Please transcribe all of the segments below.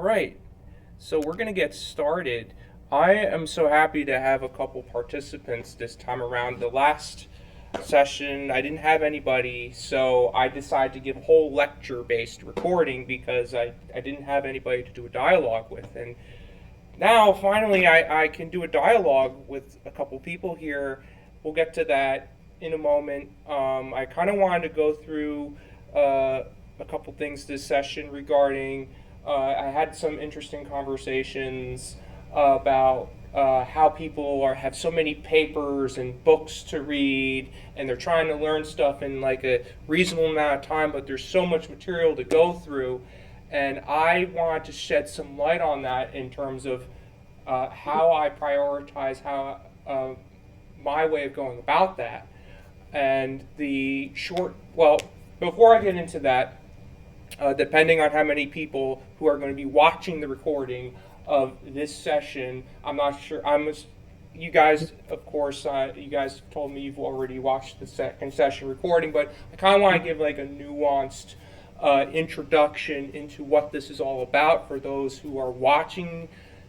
right, so we're going to get started. I am so happy to have a couple participants this time around. The last session, I didn't have anybody, so I decided to give a whole lecture-based recording because I didn't have anybody to do a dialogue with. And now, finally, I can do a dialogue with a couple people here. We'll get to that in a moment. I kind of wanted to go through a couple things this session regarding. I had some interesting conversations about how people have so many papers and books to read, and they're trying to learn stuff in like a reasonable amount of time, but there's so much material to go through. And I want to shed some light on that in terms of how I prioritize how my way of going about that. And before I get into that, depending on how many people who are going to be watching the recording of this session, I'm not sure. You guys, of course, you guys told me you've already watched the second session recording, but I kind of want to give like a nuanced introduction into what this is all about for those who are watching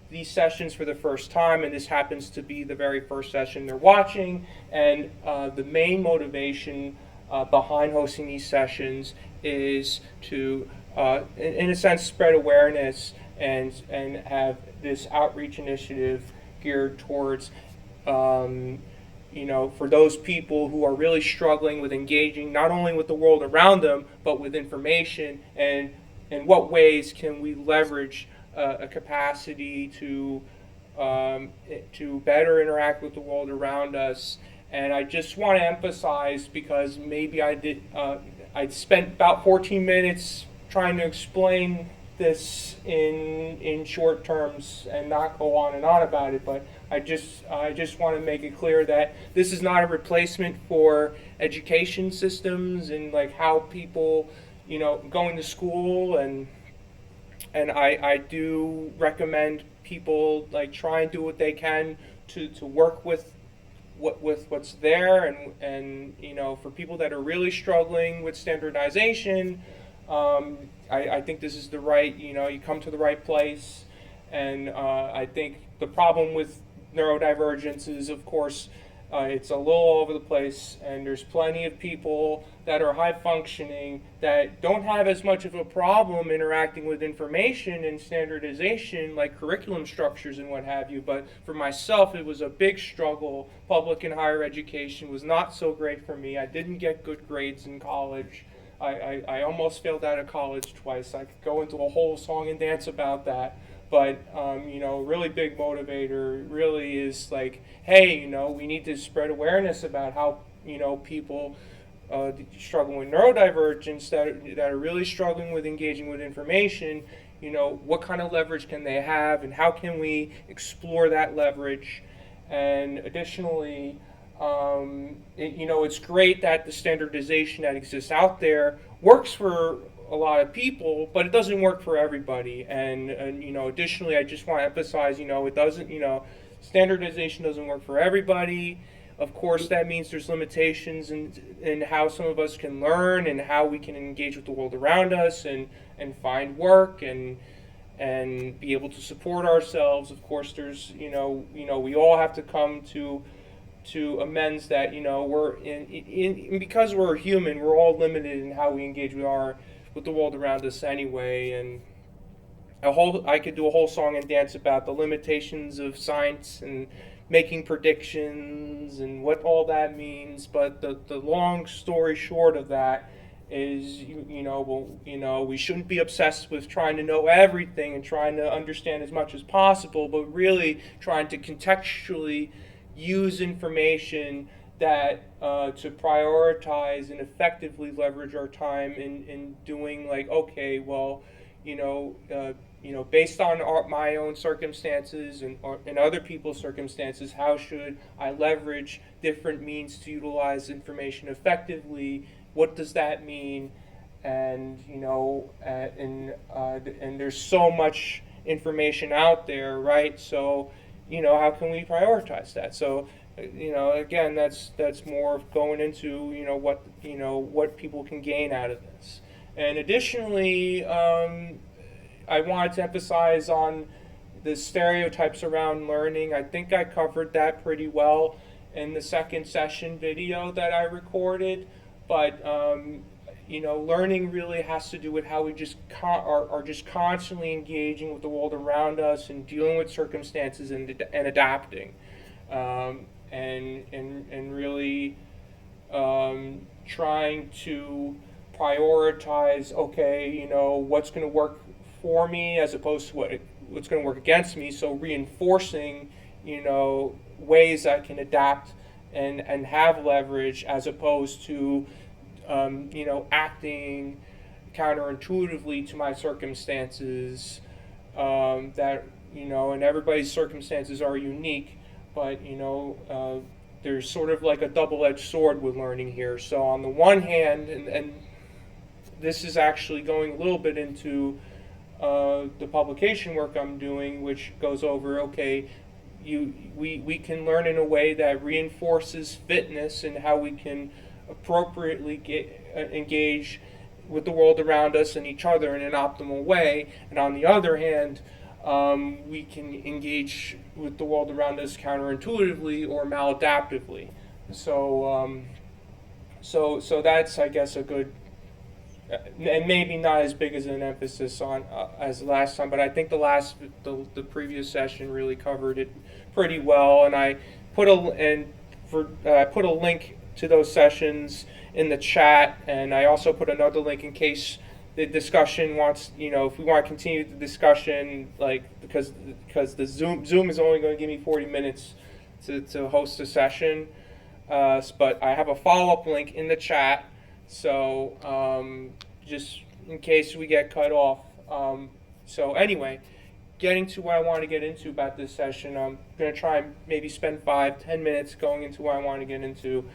these sessions for the first time, and this happens to be the very first session they're watching. And the main motivation behind hosting these sessions is to, in a sense, spread awareness and have this outreach initiative geared towards for those people who are really struggling with engaging not only with the world around them, but with information, and in what ways can we leverage a capacity to better interact with the world around us. And I just want to emphasize, because maybe I spent about 14 minutes trying to explain this in short terms and not go on and on about it, but I just want to make it clear that this is not a replacement for education systems and like how people going to school, and I do recommend people like try and do what they can to work with what's there, and for people that are really struggling with standardization, I think this is the right, you come to the right place. And I think the problem with neurodivergence is, of course, it's a little all over the place, and there's plenty of people that are high functioning that don't have as much of a problem interacting with information and standardization like curriculum structures and what have you. But for myself, it was a big struggle. Public and higher education was not so great for me. I didn't get good grades in college. I almost failed out of college twice. I could go into a whole song and dance about that. But, really big motivator really is like, hey, we need to spread awareness about how, people struggle with neurodivergence that are really struggling with engaging with information, what kind of leverage can they have, and how can we explore that leverage. And additionally, it's great that the standardization that exists out there works for a lot of people, but it doesn't work for everybody. And additionally, I just want to emphasize, it doesn't, standardization doesn't work for everybody. Of course, that means there's limitations in how some of us can learn and how we can engage with the world around us and find work and be able to support ourselves. Of course, there's, we all have to come to amends that, we're in because we're human, we're all limited in how we engage with the world around us anyway. And I could do a whole song and dance about the limitations of science and making predictions and what all that means. But the long story short of that is, we shouldn't be obsessed with trying to know everything and trying to understand as much as possible, but really trying to contextually use information that to prioritize and effectively leverage our time in doing, like, okay, well, based on my own circumstances and other people's circumstances, how should I leverage different means to utilize information effectively? What does that mean? And and there's so much information out there, right? So how can we prioritize that? So again, that's more of going into what people can gain out of this. And additionally, I wanted to emphasize on the stereotypes around learning. I think I covered that pretty well in the second session video that I recorded, but learning really has to do with how we just are just constantly engaging with the world around us and dealing with circumstances and adapting, and really trying to prioritize, okay, what's going to work for me as opposed to what's going to work against me. So reinforcing, ways I can adapt and have leverage as opposed to, acting counterintuitively to my circumstances, that, and everybody's circumstances are unique, but, there's sort of like a double-edged sword with learning here. So on the one hand, and this is actually going a little bit into the publication work I'm doing, which goes over, okay, we can learn in a way that reinforces fitness and how we can appropriately engage with the world around us and each other in an optimal way. And on the other hand, we can engage with the world around us counterintuitively or maladaptively. So that's, I guess, a good, and maybe not as big as an emphasis on as last time, but I think the previous session really covered it pretty well. And I put a link to those sessions in the chat, and I also put another link in case the discussion wants, if we want to continue the discussion, because the Zoom is only going to give me 40 minutes to host a session, but I have a follow-up link in the chat. So just in case we get cut off. So anyway, getting to what I want to get into about this session, I'm going to try and maybe spend 5-10 minutes going into what I want to get into.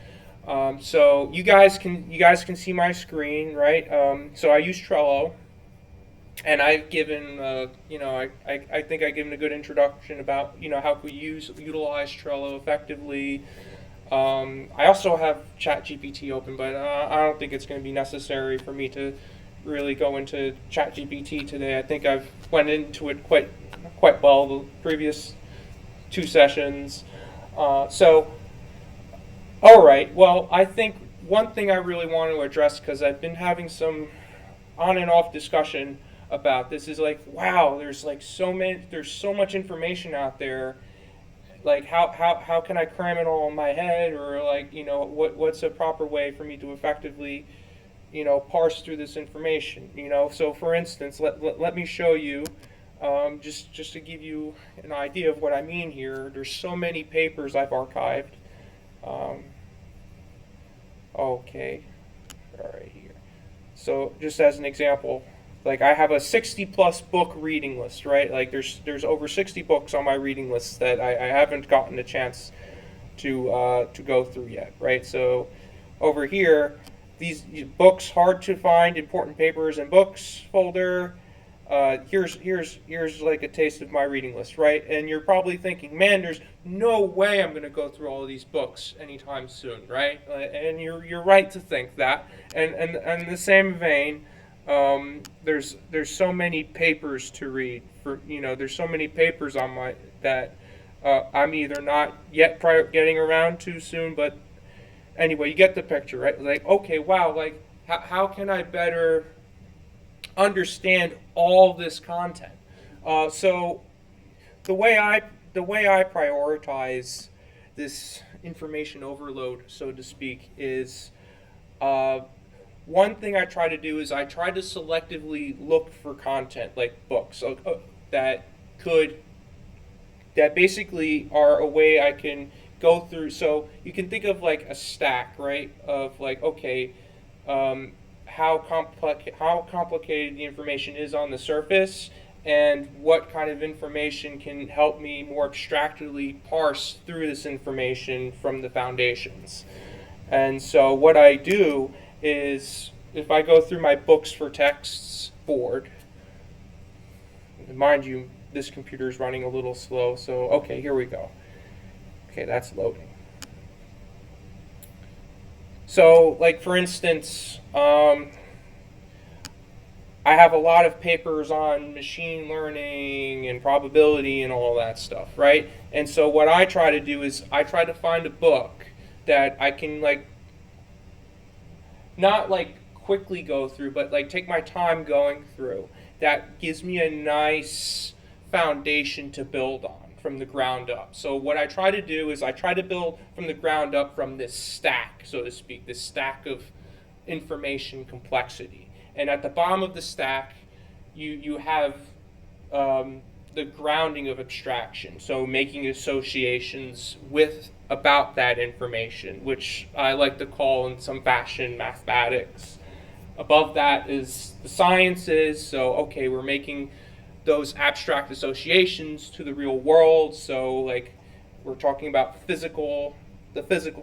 So you guys can see my screen, right? So I use Trello, and I've given I think I've given a good introduction about how we utilize Trello effectively. I also have ChatGPT open, but I don't think it's going to be necessary for me to really go into ChatGPT today. I think I've went into it quite well the previous two sessions. All right. Well, I think one thing I really want to address, because I've been having some on and off discussion about this, is wow, there's so much information out there. How can I cram it all in my head, or what's a proper way for me to effectively parse through this information? So for instance, let me show you, just to give you an idea of what I mean here. There's so many papers I've archived. Okay, all right here. So just as an example, I have a 60 plus book reading list, right? There's over 60 books on my reading list that I haven't gotten a chance to go through yet, right? So over here, these books, hard to find, important papers and books folder. Here's a taste of my reading list, right? And you're probably thinking, man, there's no way I'm going to go through all of these books anytime soon, right? And you're right to think that. And in the same vein, there's so many papers to read. There's so many papers on that I'm either not yet getting around to soon, but anyway, you get the picture, right? Okay, wow, how can I better understand all this content? So the way I prioritize this information overload, so to speak, is one thing I try to do is I try to selectively look for content like books that basically are a way I can go through. So you can think of a stack, right? Of okay, how complicated the information is on the surface, and what kind of information can help me more abstractly parse through this information from the foundations. And so what I do is, if I go through my books for texts board, mind you, this computer is running a little slow, so okay, here we go. Okay, that's loading. So, for instance, I I have a lot of papers on machine learning and probability and all that stuff, right? And so what I try to do is I try to find a book that I can like not like quickly go through, but like take my time going through. That gives me a nice foundation to build on from the ground up. So what I try to do is I try to build from the ground up from this stack, so to speak, this stack of information complexity. And at the bottom of the stack, you have the grounding of abstraction, so making associations with about that information, which I like to call in some fashion mathematics. Above that is the sciences, so okay, we're making those abstract associations to the real world, so like we're talking about the physical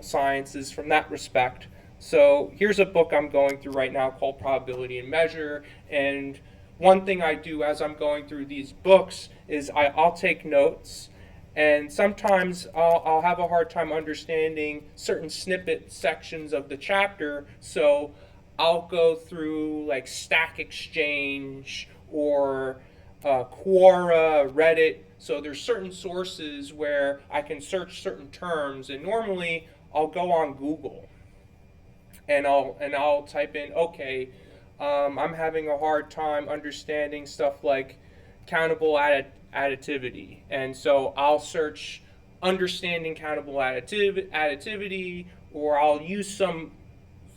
sciences from that respect. So here's a book I'm going through right now called Probability and Measure, and one thing I do as I'm going through these books is I'll take notes, and sometimes I'll have a hard time understanding certain snippet sections of the chapter, so I'll go through like Stack Exchange or Quora, Reddit. So there's certain sources where I can search certain terms, and normally I'll go on Google and I'll type in, okay, I'm having a hard time understanding stuff like countable additivity, and so I'll search understanding countable additivity, or I'll use some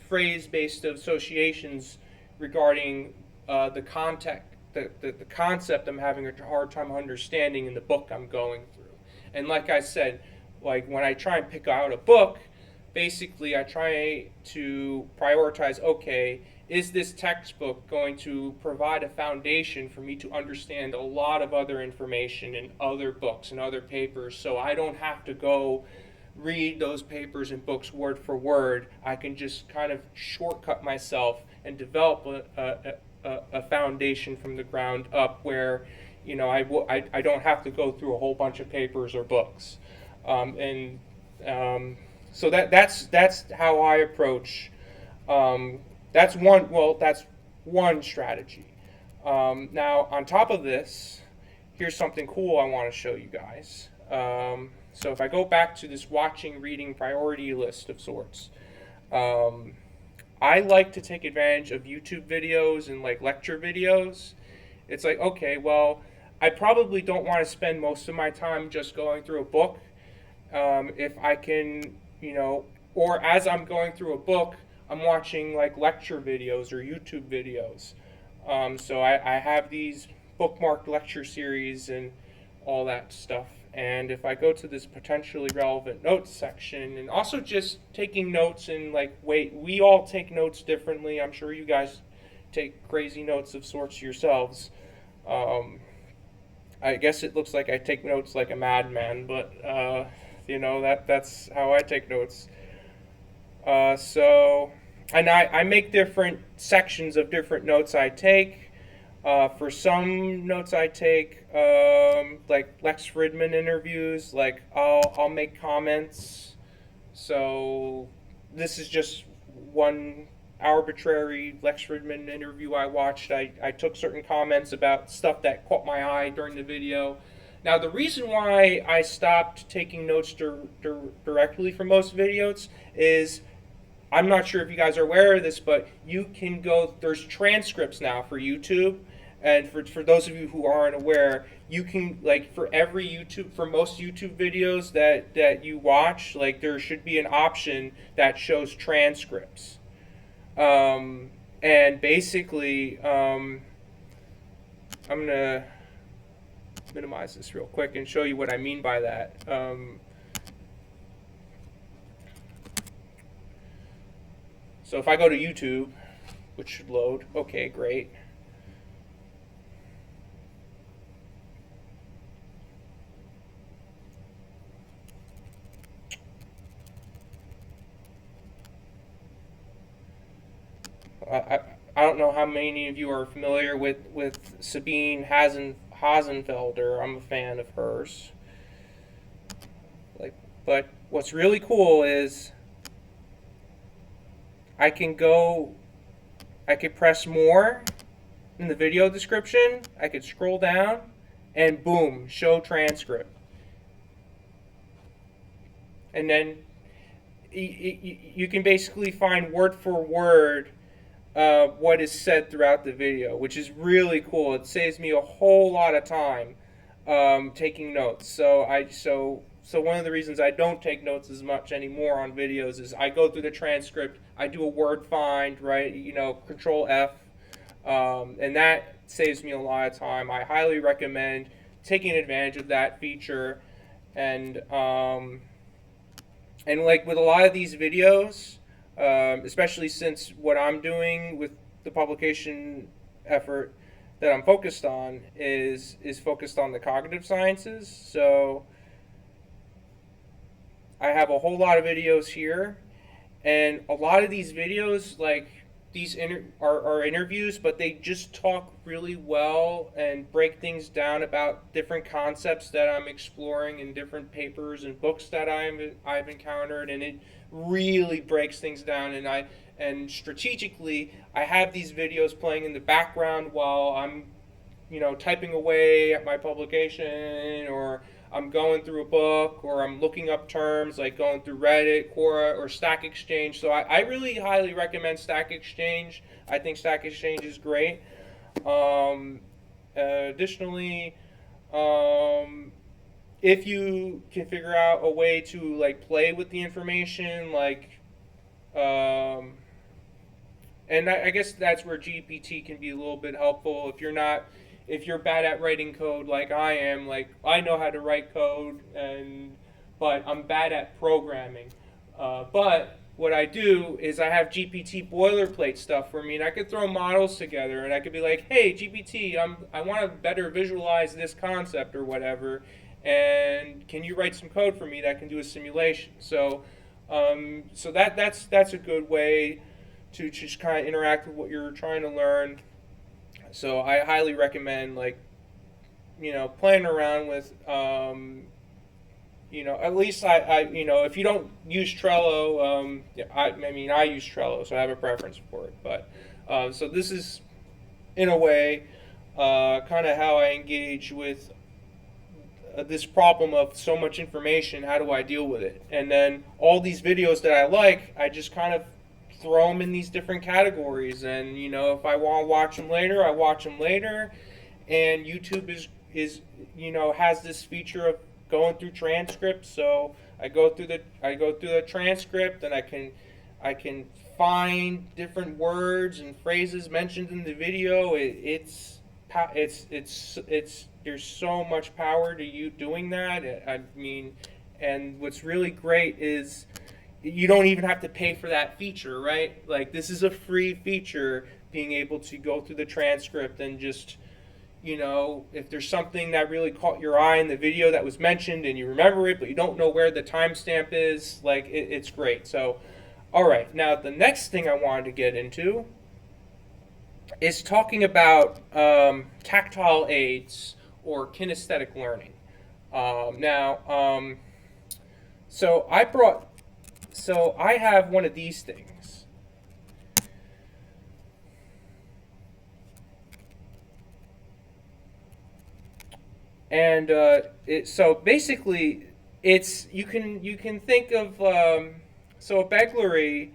phrase-based associations regarding the concept I'm having a hard time understanding in the book I'm going through. And like I said, like when I try and pick out a book, basically I try to prioritize, okay, is this textbook going to provide a foundation for me to understand a lot of other information in other books and other papers, so I don't have to go read those papers and books word for word. I can just kind of shortcut myself and develop a foundation from the ground up where, you know, I don't have to go through a whole bunch of papers or books. So that's how I approach. That's one strategy. Now on top of this, here's something cool I want to show you guys. So if I go back to this watching, reading priority list of sorts, I like to take advantage of YouTube videos and like lecture videos. It's like, okay, well, I probably don't want to spend most of my time just going through a book. If I can, you know, or as I'm going through a book, I'm watching like lecture videos or YouTube videos. So I have these bookmarked lecture series and all that stuff. And if I go to this potentially relevant notes section, and also just taking notes and like, we all take notes differently. I'm sure you guys take crazy notes of sorts yourselves. I guess it looks like I take notes like a madman, but you know, that's how I take notes. And I make different sections of different notes I take. For some notes I take, like Lex Fridman interviews, like I'll make comments. So this is just one arbitrary Lex Fridman interview I watched. I took certain comments about stuff that caught my eye during the video. Now the reason why I stopped taking notes directly from most videos is, I'm not sure if you guys are aware of this, but you can go, there's transcripts now for YouTube. And for those of you who aren't aware, you can, like, for most YouTube videos that you watch, like, there should be an option that shows transcripts. And basically, I'm going to minimize this real quick and show you what I mean by that. So if I go to YouTube, which should load, okay, great. I don't know how many of you are familiar with Sabine Hasenfelder. I'm a fan of hers. But what's really cool is I could press more. in the video description, I could scroll down and boom, show transcript. And then you can basically find word for word what is said throughout the video, which is really cool. It saves me a whole lot of time taking notes. So one of the reasons I don't take notes as much anymore on videos is I go through the transcript, I do a word find, right? Control F, and that saves me a lot of time. I highly recommend taking advantage of that feature, and like with a lot of these videos, especially since what I'm doing with the publication effort that I'm focused on is focused on the cognitive sciences. So I have a whole lot of videos here, and a lot of these videos, like these are interviews, but they just talk really well and break things down about different concepts that I'm exploring in different papers and books that I've encountered, and it really breaks things down. And strategically, I have these videos playing in the background while I'm typing away at my publication, or I'm going through a book, or I'm looking up terms, like going through Reddit, Quora, or Stack Exchange. So I really highly recommend Stack Exchange. I think Stack Exchange is great. Additionally, if you can figure out a way to like play with the information, and I guess that's where GPT can be a little bit helpful. If you're bad at writing code like I am, like I know how to write code, but I'm bad at programming. But what I do is I have GPT boilerplate stuff for me, and I could throw models together, and I could be like, hey, GPT, I want to better visualize this concept or whatever, and can you write some code for me that can do a simulation? So that's a good way to just kind of interact with what you're trying to learn. So I highly recommend playing around with at least I if you don't use Trello, I use Trello, so I have a preference for it. But so this is in a way kind of how I engage with this problem of so much information. How do I deal with it? And then all these videos that I just kind of throw them in these different categories, and if I want to watch them later, I watch them later. And YouTube is has this feature of going through transcripts, so I go through the transcript, and I can find different words and phrases mentioned in the video. It's there's so much power to you doing that. And what's really great is you don't even have to pay for that feature, right? Like, this is a free feature, being able to go through the transcript and just, if there's something that really caught your eye in the video that was mentioned and you remember it, but you don't know where the timestamp is, like, it's great. So, all right, now the next thing I wanted to get into is talking about tactile aids or kinesthetic learning. So I have one of these things. And so basically, you can think of so a beglery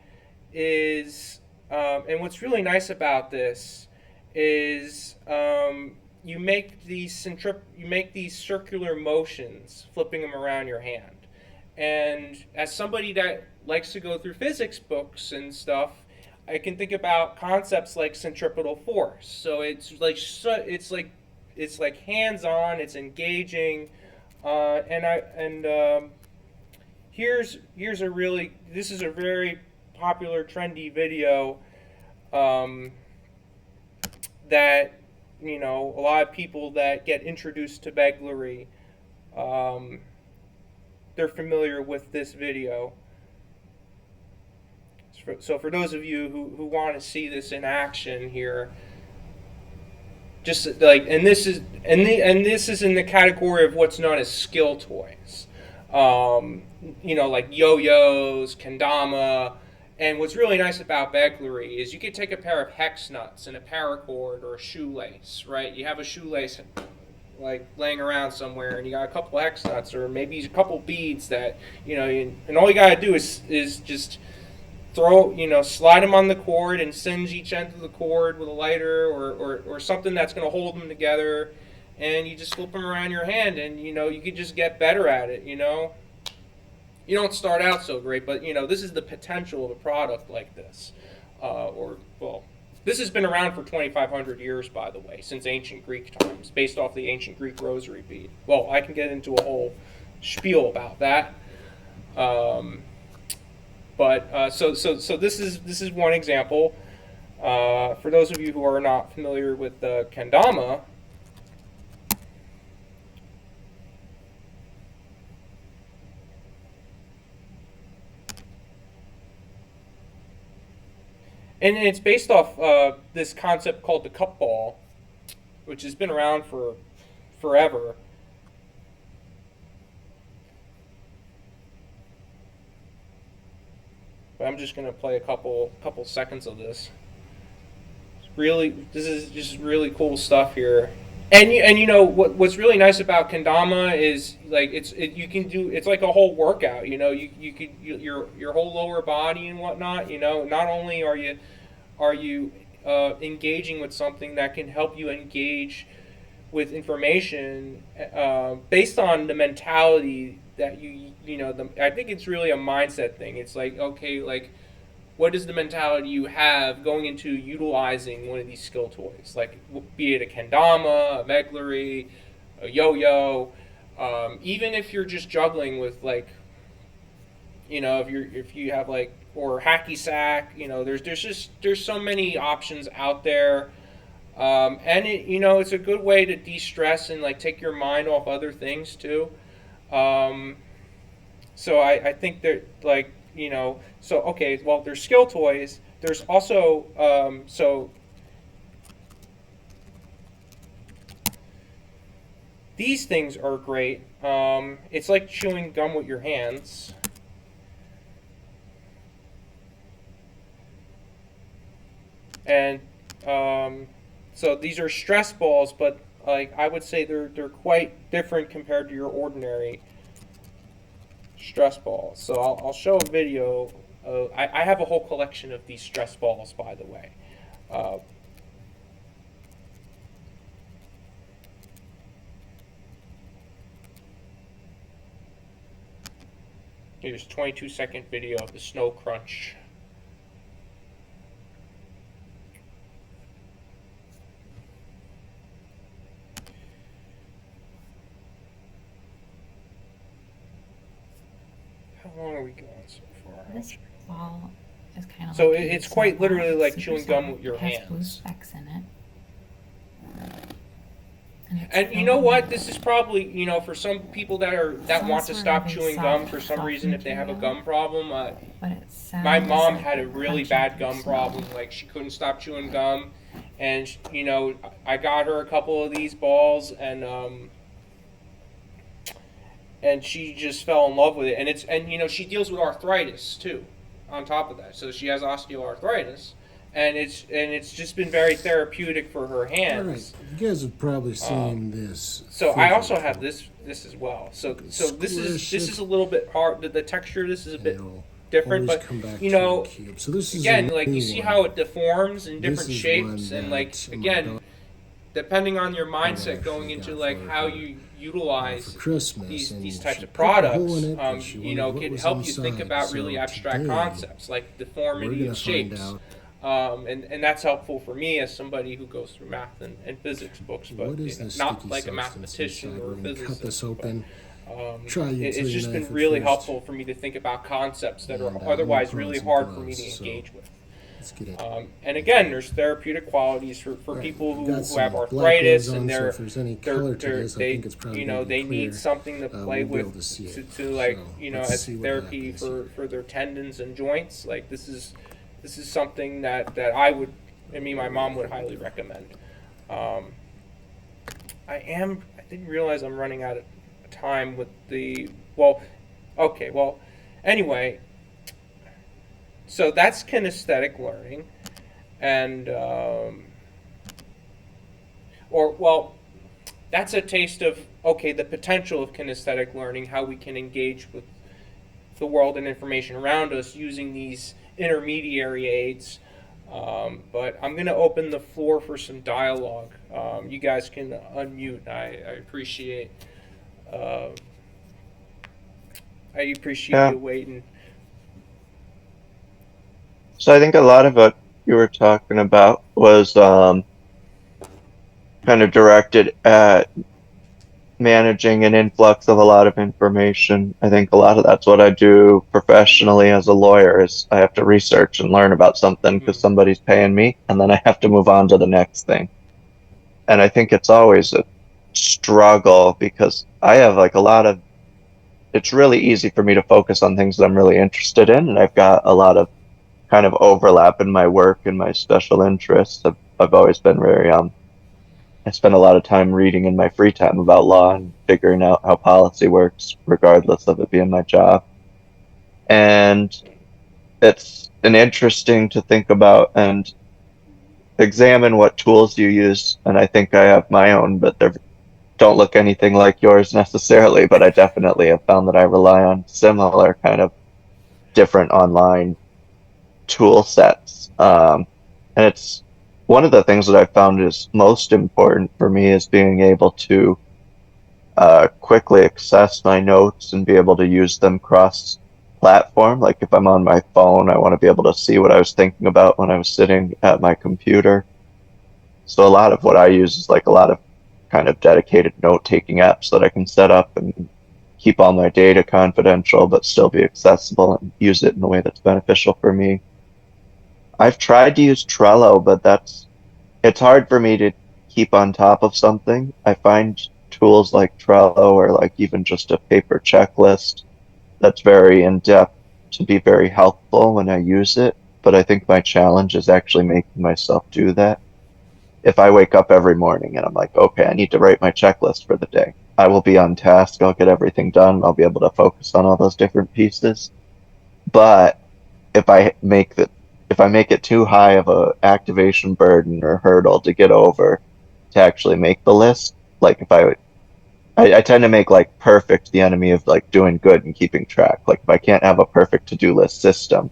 is, and what's really nice about this is you make these circular motions, flipping them around your hand. And as somebody that likes to go through physics books and stuff, I can think about concepts like centripetal force. So it's like hands-on, it's engaging, this is a very popular, trendy video that a lot of people that get introduced to beglery, they're familiar with this video. So for those of you who want to see this in action here, just like, and this is in the category of what's known as skill toys, like yo-yos, kendama, And what's really nice about beglery is you could take a pair of hex nuts and a paracord or a shoelace, right? You have a shoelace like laying around somewhere, and you got a couple hex nuts or maybe a couple beads that, and all you gotta do is just slide them on the cord and singe each end of the cord with a lighter or something that's gonna hold them together, and you just flip them around your hand, and you could just get better at it. You don't start out so great, but this is the potential of a product like this, this has been around for 2,500 years, by the way, since ancient Greek times, based off the ancient Greek rosary bead. Well, I can get into a whole spiel about that. So this is one example. For those of you who are not familiar with the kendama, and it's based off this concept called the cup ball, which has been around for forever. But I'm just going to play a couple seconds of this. This is just really cool stuff here. And what's really nice about kendama is like it's like a whole workout. You could your whole lower body and whatnot. Not only are you engaging with something that can help you engage with information based on the mentality that I think it's really a mindset thing. It's like, okay, like, what is the mentality you have going into utilizing one of these skill toys? Like, be it a kendama, a beglery, a yo-yo, even if you're just juggling with, like, if you have, like, or hacky sack, there's so many options out there. And it's a good way to de-stress and, like, take your mind off other things too. So I think that, like, so okay, well, there's skill toys. There's also so these things are great. It's like chewing gum with your hands. And so these are stress balls, but like I would say they're quite different compared to your ordinary stress balls. So I'll show a video. I have a whole collection of these stress balls, by the way. Here's a 22-second video of the snow crunch. How long are we going so far? This ball is kind of so like it's quite literally like chewing gum with your hands. It has blue specks in it. And you know what? This is probably, for some people that want to stop chewing gum for some reason, if they have a gum problem. My mom had a really bad gum problem. Like, she couldn't stop chewing gum. And, I got her a couple of these balls, and she just fell in love with it. And she deals with arthritis too, on top of that. So she has osteoarthritis, and it's just been very therapeutic for her hands. All right, you guys have probably seen this. So I also have this as well. So this is a little bit hard. The texture of this is a bit different, but so this is again, like, you see how it deforms in different shapes, and like, again, depending on your mindset going into like how you utilize these types of products, can help you think about really abstract concepts like deformity of shapes. And that's helpful for me as somebody who goes through math and physics books, but not like a mathematician or a physicist. Cut this open. It's just been really helpful for me to think about concepts that are otherwise really hard for me to engage with. And again, there's therapeutic qualities for people who have arthritis, and they need something to play with as therapy for their tendons and joints. Like, this is something that I would, my mom would highly recommend. I didn't realize I'm running out of time with the, anyway, So that's kinesthetic learning, and or well, that's a taste of okay the potential of kinesthetic learning, how we can engage with the world and information around us using these intermediary aids. But I'm going to open the floor for some dialogue. You guys can unmute. Uh, I appreciate Yeah. you waiting. So I think a lot of what you were talking about was kind of directed at managing an influx of a lot of information. I think a lot of that's what I do professionally as a lawyer is I have to research and learn about something because Mm-hmm. somebody's paying me, and then I have to move on to the next thing. And I think it's always a struggle because I have like a lot of it's really easy for me to focus on things that I'm really interested in, and I've got a lot of kind of overlap in my work and my special interests. I've always been very I spend a lot of time reading in my free time about law and figuring out how policy works, regardless of it being my job. And it's an interesting to think about and examine what tools you use. And I think I have my own, but they don't look anything like yours necessarily. But I definitely have found that I rely on similar kind of different online tool sets. And it's one of the things that I found is most important for me is being able to quickly access my notes and be able to use them cross platform. Like if I'm on my phone, I want to be able to see what I was thinking about when I was sitting at my computer. So a lot of what I use is like a lot of kind of dedicated note taking apps that I can set up and keep all my data confidential, but still be accessible and use it in a way that's beneficial for me. I've tried to use Trello, but it's hard for me to keep on top of something. I find tools like Trello or like even just a paper checklist that's very in depth to be very helpful when I use it. But I think my challenge is actually making myself do that. If I wake up every morning and I'm like, okay, I need to write my checklist for the day, I will be on task. I'll get everything done. I'll be able to focus on all those different pieces. But if I make the if I make it too high of a activation burden or hurdle to get over to actually make the list, like if I tend to make like perfect the enemy of like doing good and keeping track. Like if I can't have a perfect to-do list system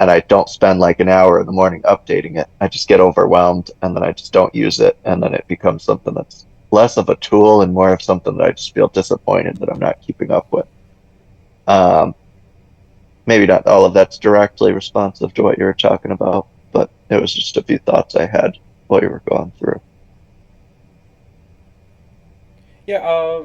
and I don't spend like an hour in the morning updating it, I just get overwhelmed and then I just don't use it and then it becomes something that's less of a tool and more of something that I just feel disappointed that I'm not keeping up with. Um, Maybe not all of that's directly responsive to what you were talking about, but it was just a few thoughts I had while you were going through. Yeah,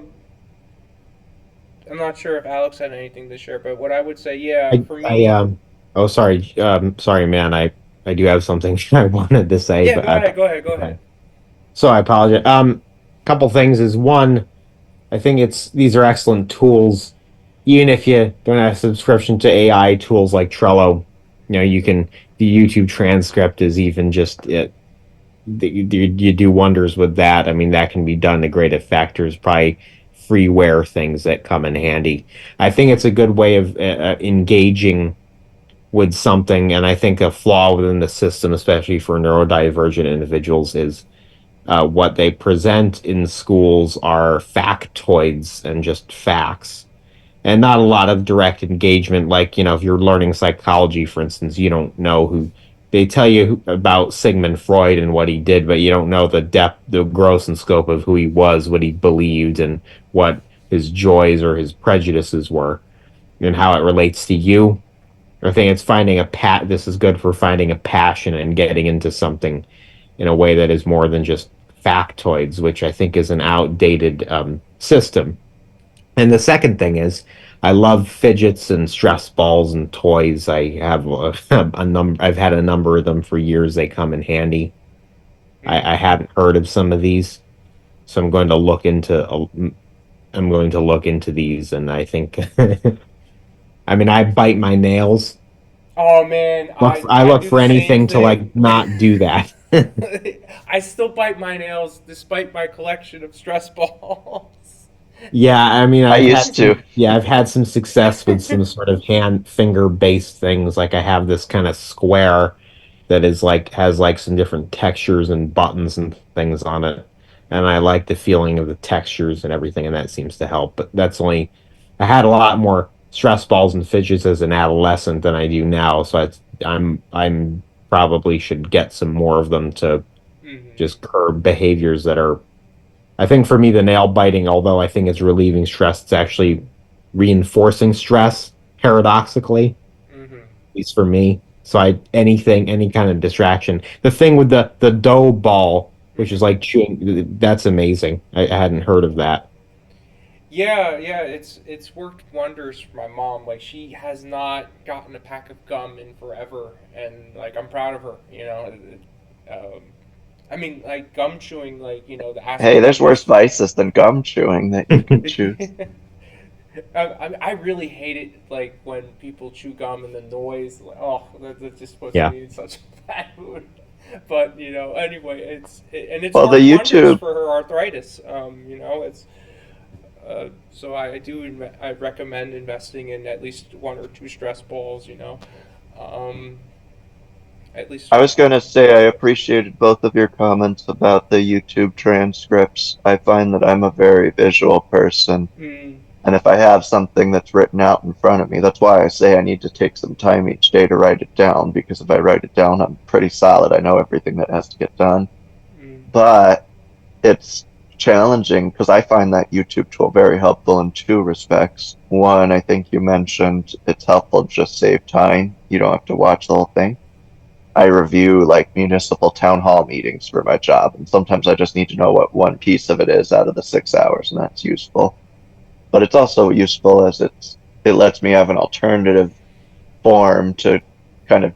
I'm not sure if Alex had anything to share, but what I would say, yeah, I, for I me, oh sorry, sorry man, I do have something I wanted to say, yeah, but go ahead, go ahead, go ahead. okay. So I apologize. Couple things is one, I think these are excellent tools. Even if you don't have a subscription to AI tools like Trello, you can the YouTube transcript is even just it. You do wonders with that. I mean, that can be done to great effect. There's probably freeware things that come in handy. I think it's a good way of engaging with something. And I think a flaw within the system, especially for neurodivergent individuals, is what they present in schools are factoids and just facts, and not a lot of direct engagement. Like, if you're learning psychology, for instance, you don't know who they tell you about Sigmund Freud and what he did, but you don't know the depth, the gross and scope of who he was, what he believed, and what his joys or his prejudices were, and how it relates to you. I think it's finding this is good for finding a passion and getting into something in a way that is more than just factoids, which I think is an outdated system. And the second thing is, I love fidgets and stress balls and toys. I have a number. I've had a number of them for years. They come in handy. Mm-hmm. I hadn't heard of some of these, so I'm going to look into. I'm going to look into these, and I think. I mean, I bite my nails. Oh man, I I look do for the same anything to thing. like not do that. I still bite my nails despite my collection of stress balls. Yeah, I mean, I used to. I've had some success with some sort of hand finger based things. Like I have this kind of square that is like has like some different textures and buttons and things on it. And I like the feeling of the textures and everything, and that seems to help. But that's only I had a lot more stress balls and fidgets as an adolescent than I do now, so I'm probably should get some more of them to Hmm. just curb behaviors that are I think for me, the nail biting, although I think it's relieving stress, it's actually reinforcing stress, paradoxically, at Hmm. least for me. So any kind of distraction. The thing with the dough ball, which is Hmm. like chewing, that's amazing. I hadn't heard of that. Yeah, yeah, it's worked wonders for my mom. Like she has not gotten a pack of gum in forever, and like I'm proud of her. Um, I mean, like gum chewing, like the Hey, aspect there's of worse this. vices than gum chewing that you can choose. I really hate it, like when people chew gum and the noise. Like, oh, that just puts Yeah. me in such a bad mood. But anyway, it's Well, the worked wonders YouTube for her arthritis. It's so I recommend investing in at least one or two stress balls. Um, at least. I was going to say I appreciated both of your comments about the YouTube transcripts. I find that I'm a very visual person, Mm, and if I have something that's written out in front of me, that's why I say I need to take some time each day to write it down, because if I write it down, I'm pretty solid. I know everything that has to get done. mm, But it's challenging because I find that YouTube tool very helpful in two respects. One, I think you mentioned it's helpful to just save time. You don't have to watch the whole thing. I review like municipal town hall meetings for my job, and sometimes I just need to know what one piece of it is out of the 6 hours, and that's useful. But it's also useful as it lets me have an alternative form to kind of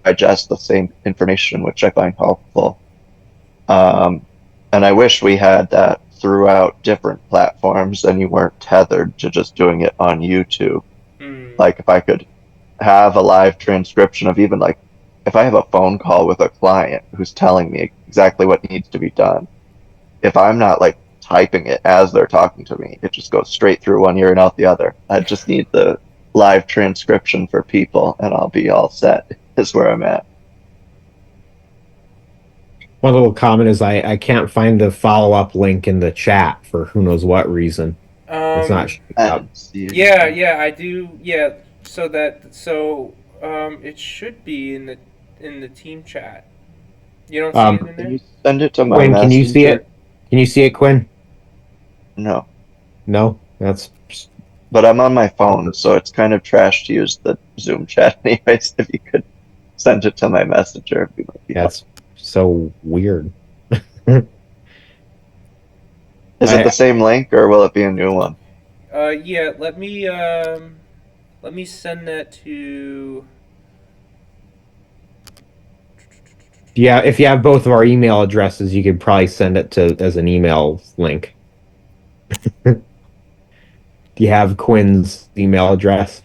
digest the same information, which I find helpful. Um, and I wish we had that throughout different platforms and you weren't tethered to just doing it on YouTube. mm. Like if I could have a live transcription of even like if I have a phone call with a client who's telling me exactly what needs to be done, if I'm not like typing it as they're talking to me, it just goes straight through one ear and out the other. I just need the live transcription for people and I'll be all set, is where I'm at. One little comment is I can't find the follow up link in the chat for who knows what reason. It's not Um, showing up. And see it yeah, either. yeah, I do. Yeah, it should be in the team chat. You don't see it Um, in Can there? you send it to my Quinn, can you see messenger? it? Can you see it, Quinn? No. No, that's But I'm on my phone, so it's kind of trash to use the Zoom chat anyways. If you could send it to my messenger, it might be helpful. that's so weird. Is it the I same link or will it be a new one? Yeah. Let me send that to. Yeah, if you have both of our email addresses, you could probably send it to as an email link. Do you have Quinn's email address?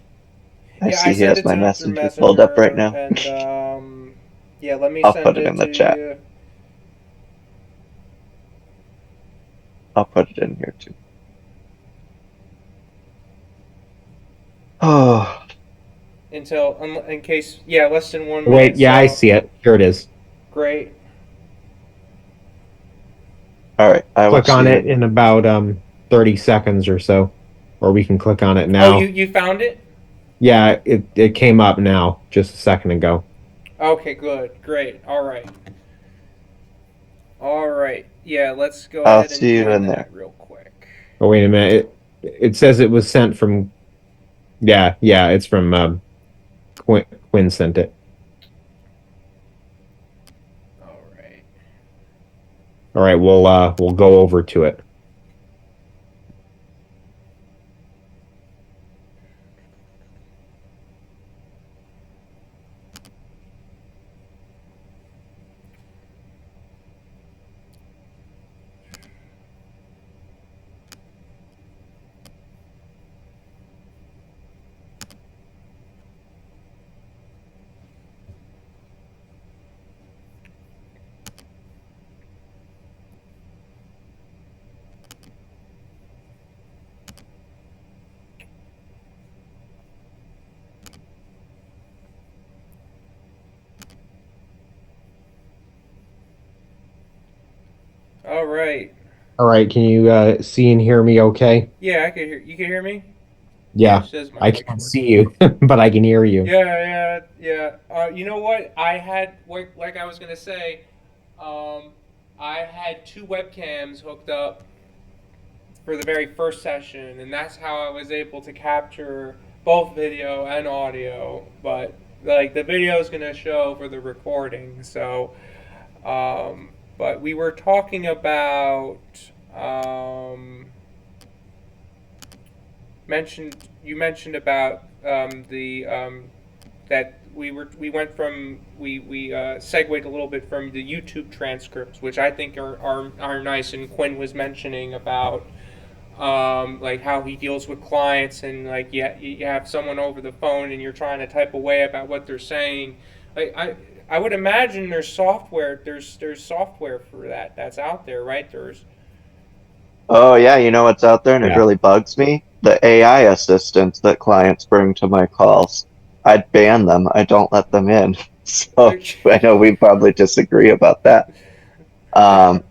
I Yeah, I see he sent has it my to him through messenger pulled up right Messenger, now. and yeah, let me I'll send put it it in the to chat. you. I'll put it in here too. Oh, In case, yeah, less than 1 minute. Wait, yeah, I So see it. Here it is. great. all right. I will Click on see you it in in about 30 seconds or so, or we can click on it Oh, now. you found it? Yeah, it came up now just a second ago. Okay, good, great. All right. Yeah, let's go I'll ahead and see you join in there. that real quick. Oh, wait a minute. It says it was sent from. Yeah, it's from Quinn sent it. All right. All right, we'll go over to it. All right. All right, can you see and hear me okay? Yeah, I can hear. You can hear me? Yeah, It says my I mic can't works. see you, but I can hear you. Yeah. You know what? Like I was gonna say, um, I had two webcams hooked up for the very first session, and that's how I was able to capture both video and audio. But like the video is gonna show for the recording, so. But we were talking about you mentioned about the that we went from we segued a little bit from the YouTube transcripts, which I think are nice. And Quinn was mentioning about like how he deals with clients, and like you have someone over the phone and you're trying to type away about what they're saying. Like I would imagine there's software for that's out there, right? There's Oh yeah, you know what's out there and it Yeah. really bugs me? The AI assistants that clients bring to my calls. I'd ban them. I don't let them in. So I know we probably disagree about that. Um,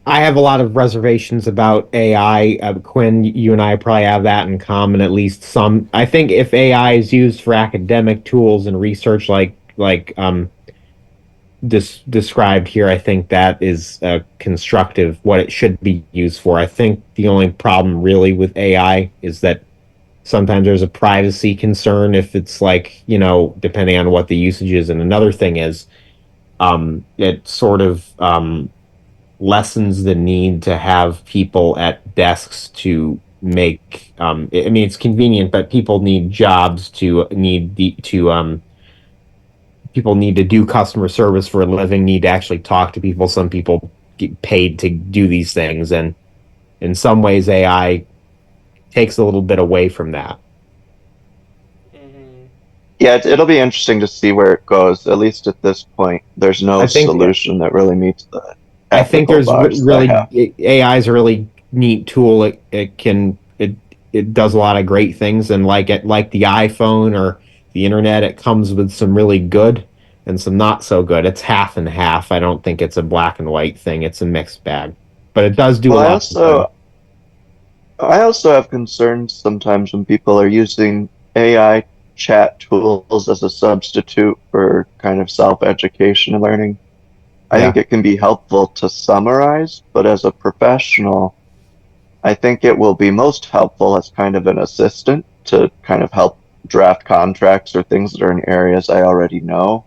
I have a lot of reservations about AI. Quinn, you and I probably have that in common, at least some. I think if AI is used for academic tools and research, like described here, I think that is constructive. What it should be used for. I think the only problem really with AI is that sometimes there's a privacy concern if it's like depending on what the usage is. And another thing is, it sort of lessens the need to have people at desks to make I mean it's convenient, but people need jobs to need the to people need to do customer service for a living, need to actually talk to people. Some people get paid to do these things, and in some ways AI takes a little bit away from that. mm-hmm. yeah, it'll be interesting to see where it goes. At least at this point, there's no I think solution that really meets the I think ethical bars that I have. AI is a really neat tool. It does a lot of great things, and like the iPhone or the internet, it comes with some really good and some not so good. It's half and half. I don't think it's a black and white thing. It's a mixed bag, but it does do Well, a lot of good. I also have concerns sometimes when people are using AI chat tools as a substitute for kind of self-education and learning. I think Yeah, it can be helpful to summarize, but as a professional, I think it will be most helpful as kind of an assistant to kind of help draft contracts or things that are in areas I already know.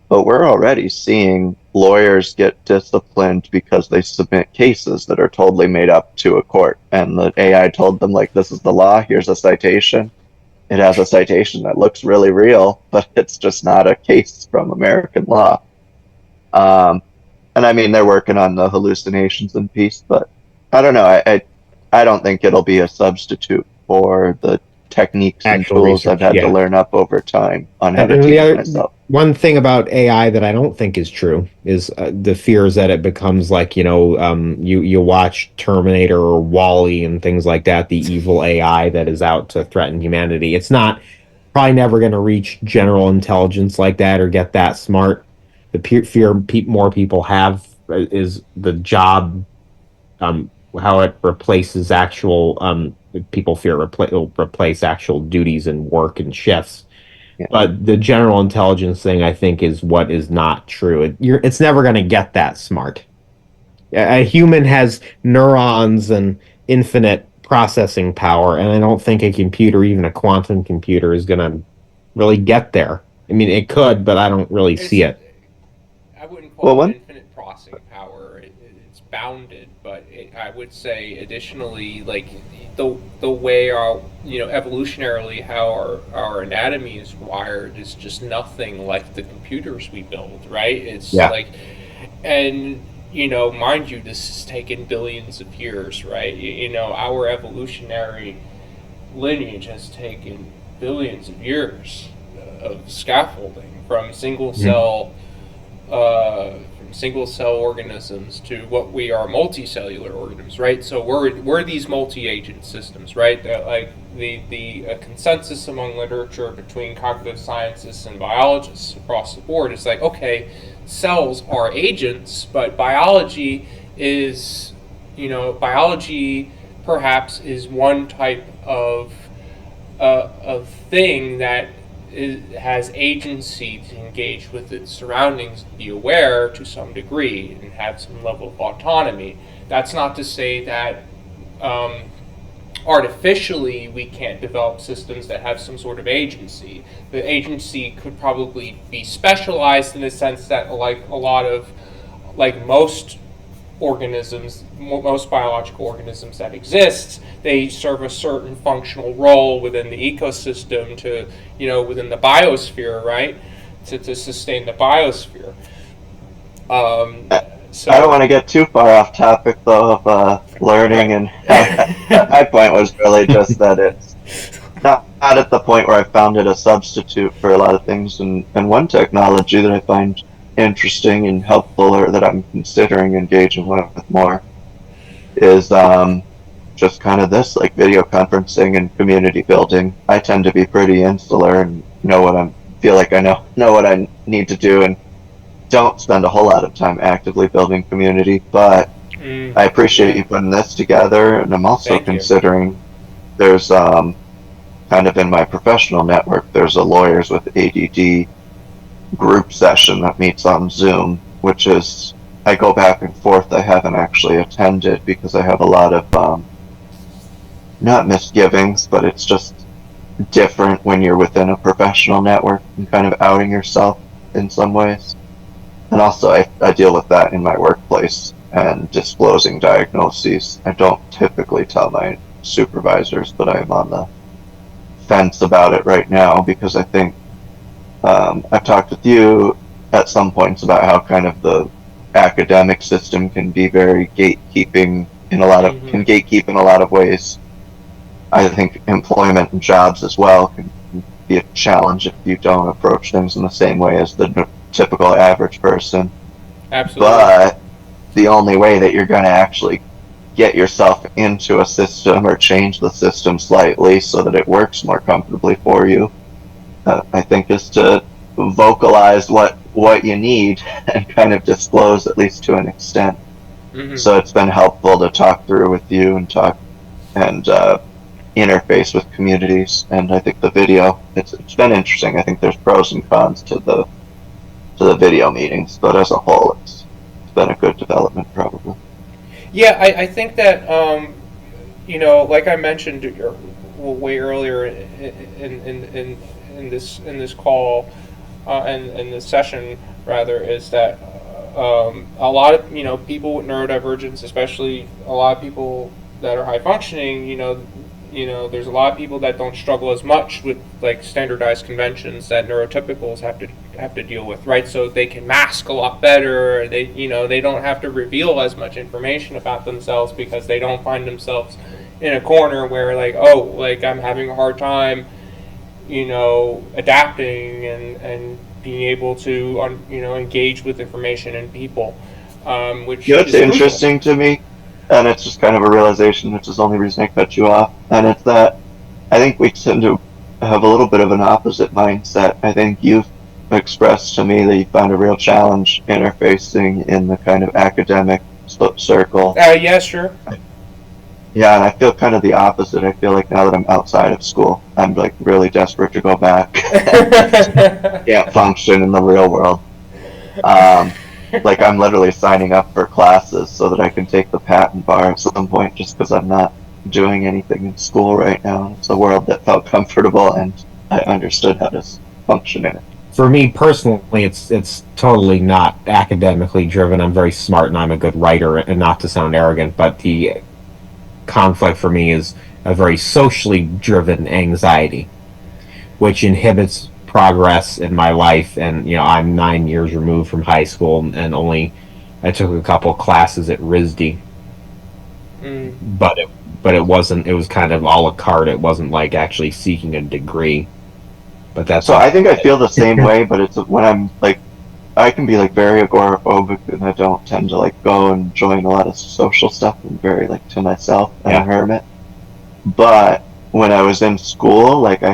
But we're already seeing lawyers get disciplined because they submit cases that are totally made up to a court. And the AI told them, like, this is the law, here's a citation. It has a citation that looks really real, but it's just not a case from American law. Um, and I mean, they're working on the hallucinations and piece, but I don't know. I don't think it'll be a substitute for the techniques and actual tools I've research. had to Yeah. learn up over time on how to And the teach other myself. one thing about AI that I don't think is true is the fears that it becomes like you watch Terminator or Wall-E and things like that, the evil AI that is out to threaten humanity. It's not probably never going to reach general intelligence like that or get that smart. The fear more people have is the job, how it replaces actual people fear will replace actual duties and work and shifts. Yeah. But the general intelligence thing, I think, is what is not true. It's never going to get that smart. A human has neurons and infinite processing power, and I don't think a computer, even a quantum computer, is going to really get there. I mean, it could, but I don't really see It's it. I wouldn't Well, call it one infinite processing power. It's bounded, but I would say additionally, like the way our evolutionarily how our anatomy is wired is just nothing like the computers we build, right? It's Yeah. like, and mind you, this has taken billions of years, right? Our evolutionary lineage has taken billions of years of scaffolding Mhm. from single cell organisms to what we are multicellular organisms, right? So we're these multi-agent systems, right? Like the consensus among literature between cognitive scientists and biologists across the board is like, okay, cells are agents, but biology is, biology perhaps is one type of thing that has agency to engage with its surroundings, be aware to some degree, and have some level of autonomy. That's not to say that artificially we can't develop systems that have some sort of agency. The agency could probably be specialized in the sense that, like most organisms, most biological organisms that exist, they serve a certain functional role within the ecosystem to, within the biosphere, right? To sustain the biosphere. So I don't want to get too far off topic though of learning, and my point was really just that it's not at the point where I found it a substitute for a lot of things, and one technology that I find interesting and helpful, or that I'm considering engaging with more, is just kind of this, like video conferencing and community building. I tend to be pretty insular and feel like I know what I need to do, and don't spend a whole lot of time actively building community, but I appreciate you putting this together, and I'm also considering there's kind of in my professional network, there's a Lawyers with ADD group session that meets on Zoom, which is, I go back and forth. I haven't actually attended because I have a lot of not misgivings, but it's just different when you're within a professional network and kind of outing yourself in some ways. And also I deal with that in my workplace and disclosing diagnoses. I don't typically tell my supervisors, but I'm on the fence about it right now because I think I've talked with you at some points about how kind of the academic system can be very gatekeeping in a lot of can gatekeep in a lot of ways. I think employment and jobs as well can be a challenge if you don't approach things in the same way as the typical average person. Absolutely. But the only way that you're going to actually get yourself into a system or change the system slightly so that it works more comfortably for you, I think, is to vocalize what you need and kind of disclose, at least to an extent. So it's been helpful to talk through with you and talk and interface with communities, and I think the video, it's been interesting. I think there's pros and cons to the video meetings, but as a whole, it's been a good development, probably. Yeah, I think that like I mentioned way earlier in this call in this session rather, is that a lot of people with neurodivergence, especially a lot of people that are high functioning, there's a lot of people that don't struggle as much with like standardized conventions that neurotypicals have to deal with, right? So they can mask a lot better. They don't have to reveal as much information about themselves because they don't find themselves in a corner where like I'm having a hard time, adapting and being able to engage with information and people, which it's is interesting to me. And it's just kind of a realization, which is the only reason I cut you off. And it's that I think we tend to have a little bit of an opposite mindset. I think you've expressed to me that you found a real challenge interfacing in the kind of academic circle. Yeah, sure. Yeah, and I feel kind of the opposite. I feel like now that I'm outside of school, I'm like really desperate to go back. Can't function in the real world. Like I'm literally signing up for classes so that I can take the patent bar at some point, just because I'm not doing anything in school right now. It's a world that felt comfortable and I understood how to function in it. For me personally, it's totally not academically driven. I'm very smart and I'm a good writer, and not to sound arrogant, but the conflict for me is a very socially driven anxiety, which inhibits progress in my life. And I'm 9 years removed from high school, and I took a couple classes at RISD, but it wasn't. It was kind of a la carte. It wasn't like actually seeking a degree. But that's so. I think I feel the same way, but it's when I'm like, I can be like very agoraphobic, and I don't tend to like go and join a lot of social stuff. I'm very like to myself and a hermit. But when I was in school, like I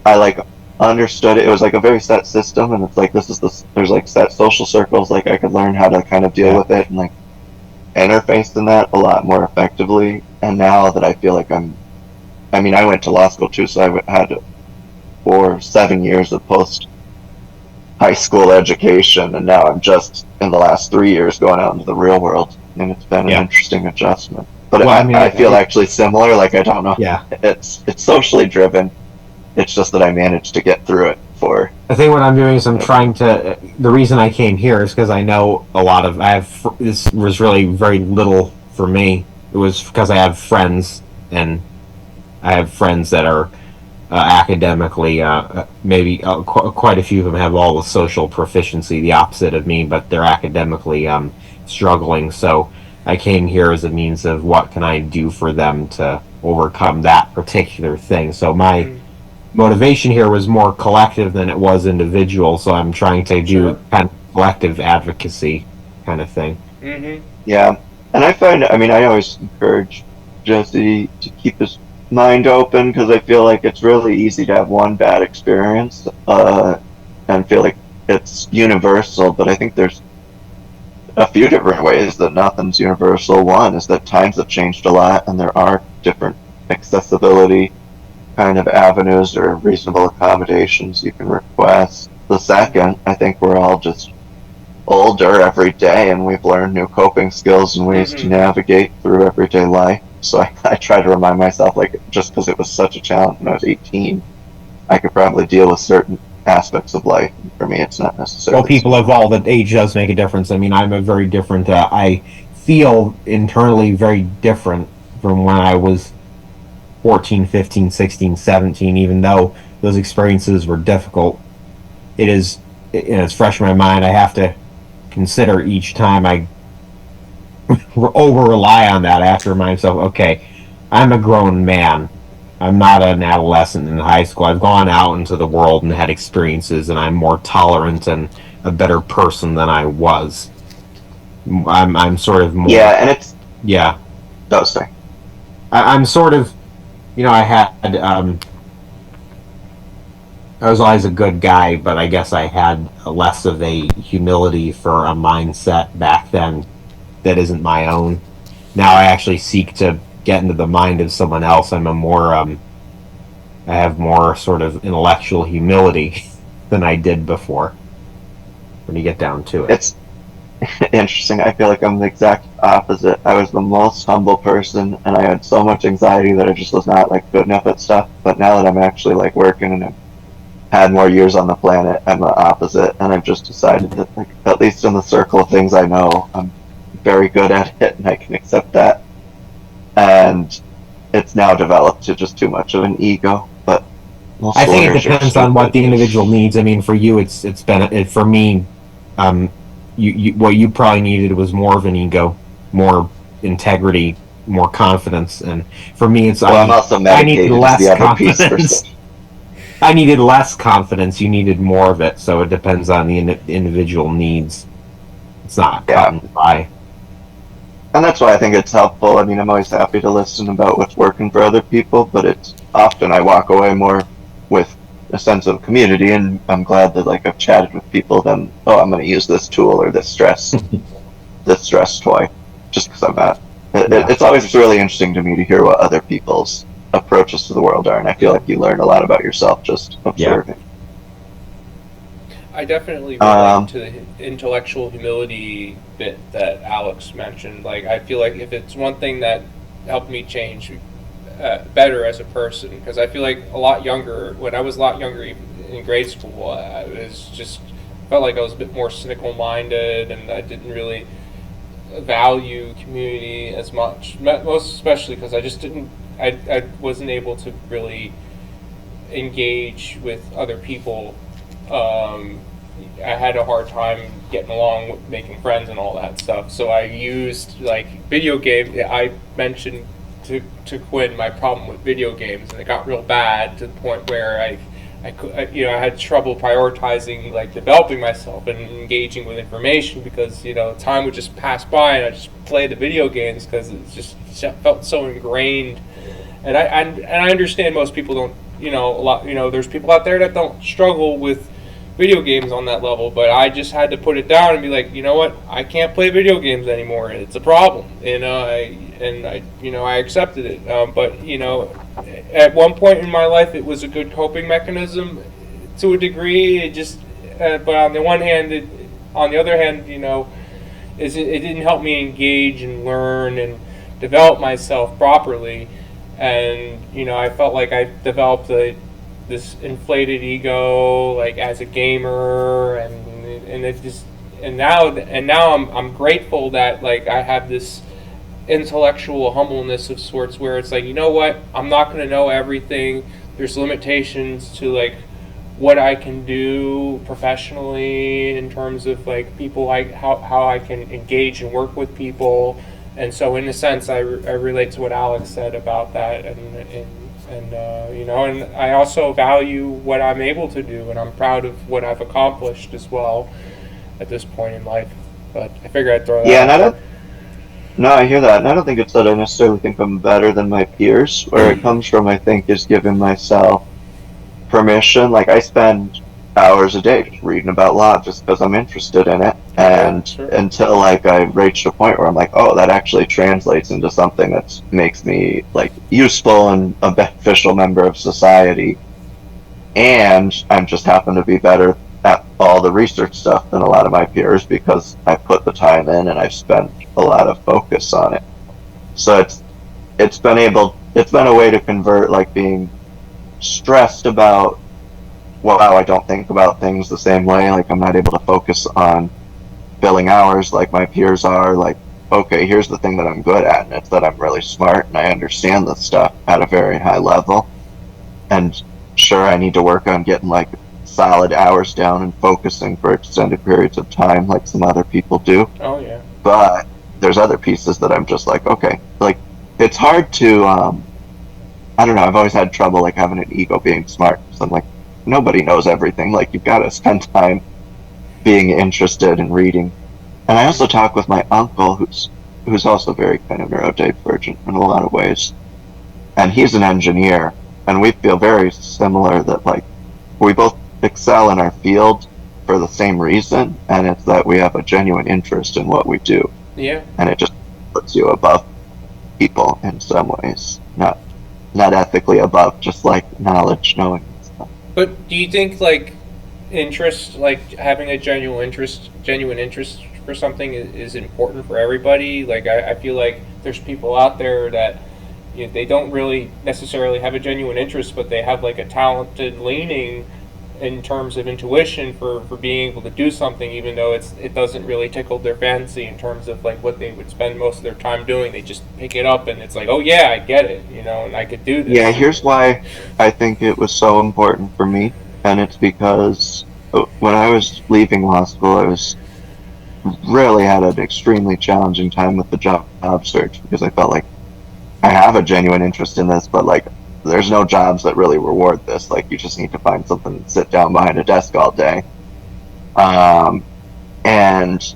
like understood it. It was like a very set system, and it's like there's like set social circles. Like I could learn how to kind of deal with it, and like interface in that a lot more effectively. And now that I feel like I went to law school too, so had 7 years of post high school education, and now I'm just in the last 3 years going out into the real world, and it's been an interesting adjustment. But well, I feel actually similar. Like, I don't know. Yeah. It's socially driven. It's just that I managed to get through it. I think what I'm doing is I'm trying to. The reason I came here is because I know a lot of. This was really very little for me. It was because I have friends, and I have friends that are academically, maybe quite a few of them have all the social proficiency, the opposite of me, but they're academically struggling. So I came here as a means of what can I do for them to overcome that particular thing. So my motivation here was more collective than it was individual, so I'm trying to do kind of collective advocacy kind of thing. Mm-hmm. Yeah, and I find, I always encourage Jesse to keep his mind open, because I feel like it's really easy to have one bad experience and feel like it's universal, but I think there's a few different ways that nothing's universal. One is that times have changed a lot, and there are different accessibility kind of avenues or reasonable accommodations you can request. The second, I think we're all just older every day, and we've learned new coping skills and ways to navigate through everyday life. So I try to remind myself, like, just because it was such a challenge when I was 18, I could probably deal with certain aspects of life. For me, it's not necessarily. Well, people evolve. That age does make a difference. I'm a very different. I feel internally very different from when I was 14, 15, 16, 17, even though those experiences were difficult. It's fresh in my mind. I have to consider each time I over rely on that. I have to remind myself, okay, I'm a grown man. I'm not an adolescent in high school. I've gone out into the world and had experiences, and I'm more tolerant and a better person than I was. I'm sort of more. Yeah, and it's. Yeah. Those things. I'm sort of. I had. I was always a good guy, but I guess I had less of a humility for a mindset back then that isn't my own. Now I actually seek to get into the mind of someone else. I'm a more, I have more sort of intellectual humility than I did before. When you get down to it, it's interesting. I feel like I'm the exact opposite. I was the most humble person, and I had so much anxiety that I just was not like good enough at stuff. But now that I'm actually like working and I've had more years on the planet, I'm the opposite, and I've just decided that, like, at least in the circle of things I know, I'm very good at it, and I can accept that. And it's now developed to just too much of an ego. But I think it depends on what the individual needs. I mean, for you, it's been for me. You what you probably needed was more of an ego, more integrity, more confidence, and for me, it's I'm also medicated. I need less confidence. I needed less confidence. You needed more of it. So it depends on the individual needs. It's not cut and dry. And that's why I think it's helpful. I mean, I'm always happy to listen about what's working for other people, but it's often I walk away more with a sense of community, and I'm glad that, like, I've chatted with people. Then, I'm going to use this tool or this stress toy, just because I'm not. It's always really interesting to me to hear what other people's approaches to the world are, and I feel like you learn a lot about yourself just observing. I definitely relate to the intellectual humility bit that Alex mentioned. Like, I feel like if it's one thing that helped me change better as a person, because I feel like when I was a lot younger in grade school, I was just felt like I was a bit more cynical minded, and I didn't really value community as much, most especially because I wasn't able to really engage with other people. I had a hard time getting along with making friends and all that stuff. So I used, like, video games. I mentioned to Quinn my problem with video games, and it got real bad to the point where I had trouble prioritizing, like, developing myself and engaging with information, because time would just pass by and I just play the video games because it just felt so ingrained. And I understand most people don't. There's people out there that don't struggle with video games on that level, but I just had to put it down and be like, you know what, I can't play video games anymore. It's a problem, and I accepted it. But at one point in my life, it was a good coping mechanism to a degree. It just, but on the other hand, it didn't help me engage and learn and develop myself properly, and I felt like I developed this inflated ego, like as a gamer, and it just and now I'm grateful that like I have this intellectual humbleness of sorts where it's like, you know what, I'm not going to know everything. There's limitations to like what I can do professionally in terms of like people, like how I can engage and work with people. And so in a sense I relate to what Alex said about that, and I also value what I'm able to do, and I'm proud of what I've accomplished as well at this point in life. But I figured I'd throw that Yeah, out and I there. don't. No, I hear that, and I don't think it's that I necessarily think I'm better than my peers. Where it comes from, I think, is giving myself permission. Like I spend hours a day just reading about law just because I'm interested in it, and Sure. until like I reached a point where I'm like, oh, that actually translates into something that makes me like useful and a beneficial member of society, and I'm just happen to be better at all the research stuff than a lot of my peers because I put the time in and I've spent a lot of focus on it. So it's been a way to convert like being stressed about, wow, I don't think about things the same way, like I'm not able to focus on filling hours like my peers are, like, okay, here's the thing that I'm good at, and it's that I'm really smart and I understand this stuff at a very high level. And sure, I need to work on getting like solid hours down and focusing for extended periods of time like some other people do. Oh yeah. But there's other pieces that I'm just like, okay, like it's hard to I don't know, I've always had trouble like having an ego being smart. So I'm like, nobody knows everything. Like you've got to spend time being interested in reading. And I also talk with my uncle who's also very kind of neurodivergent in a lot of ways. And he's an engineer, and we feel very similar that like we both excel in our field for the same reason, and it's that we have a genuine interest in what we do. Yeah. And it just puts you above people in some ways. Not ethically above, just like knowledge, knowing stuff. But do you think like interest, like having a genuine interest for something is important for everybody? Like I feel like there's people out there that they don't really necessarily have a genuine interest, but they have like a talented leaning in terms of intuition for being able to do something, even though it doesn't really tickle their fancy in terms of like what they would spend most of their time doing. They just pick it up and it's like, oh yeah, I get it, and I could do this. Yeah, here's why I think it was so important for me, and it's because when I was leaving law school, I was really had an extremely challenging time with the job search because I felt like I have a genuine interest in this, but like there's no jobs that really reward this. Like you just need to find something and sit down behind a desk all day. And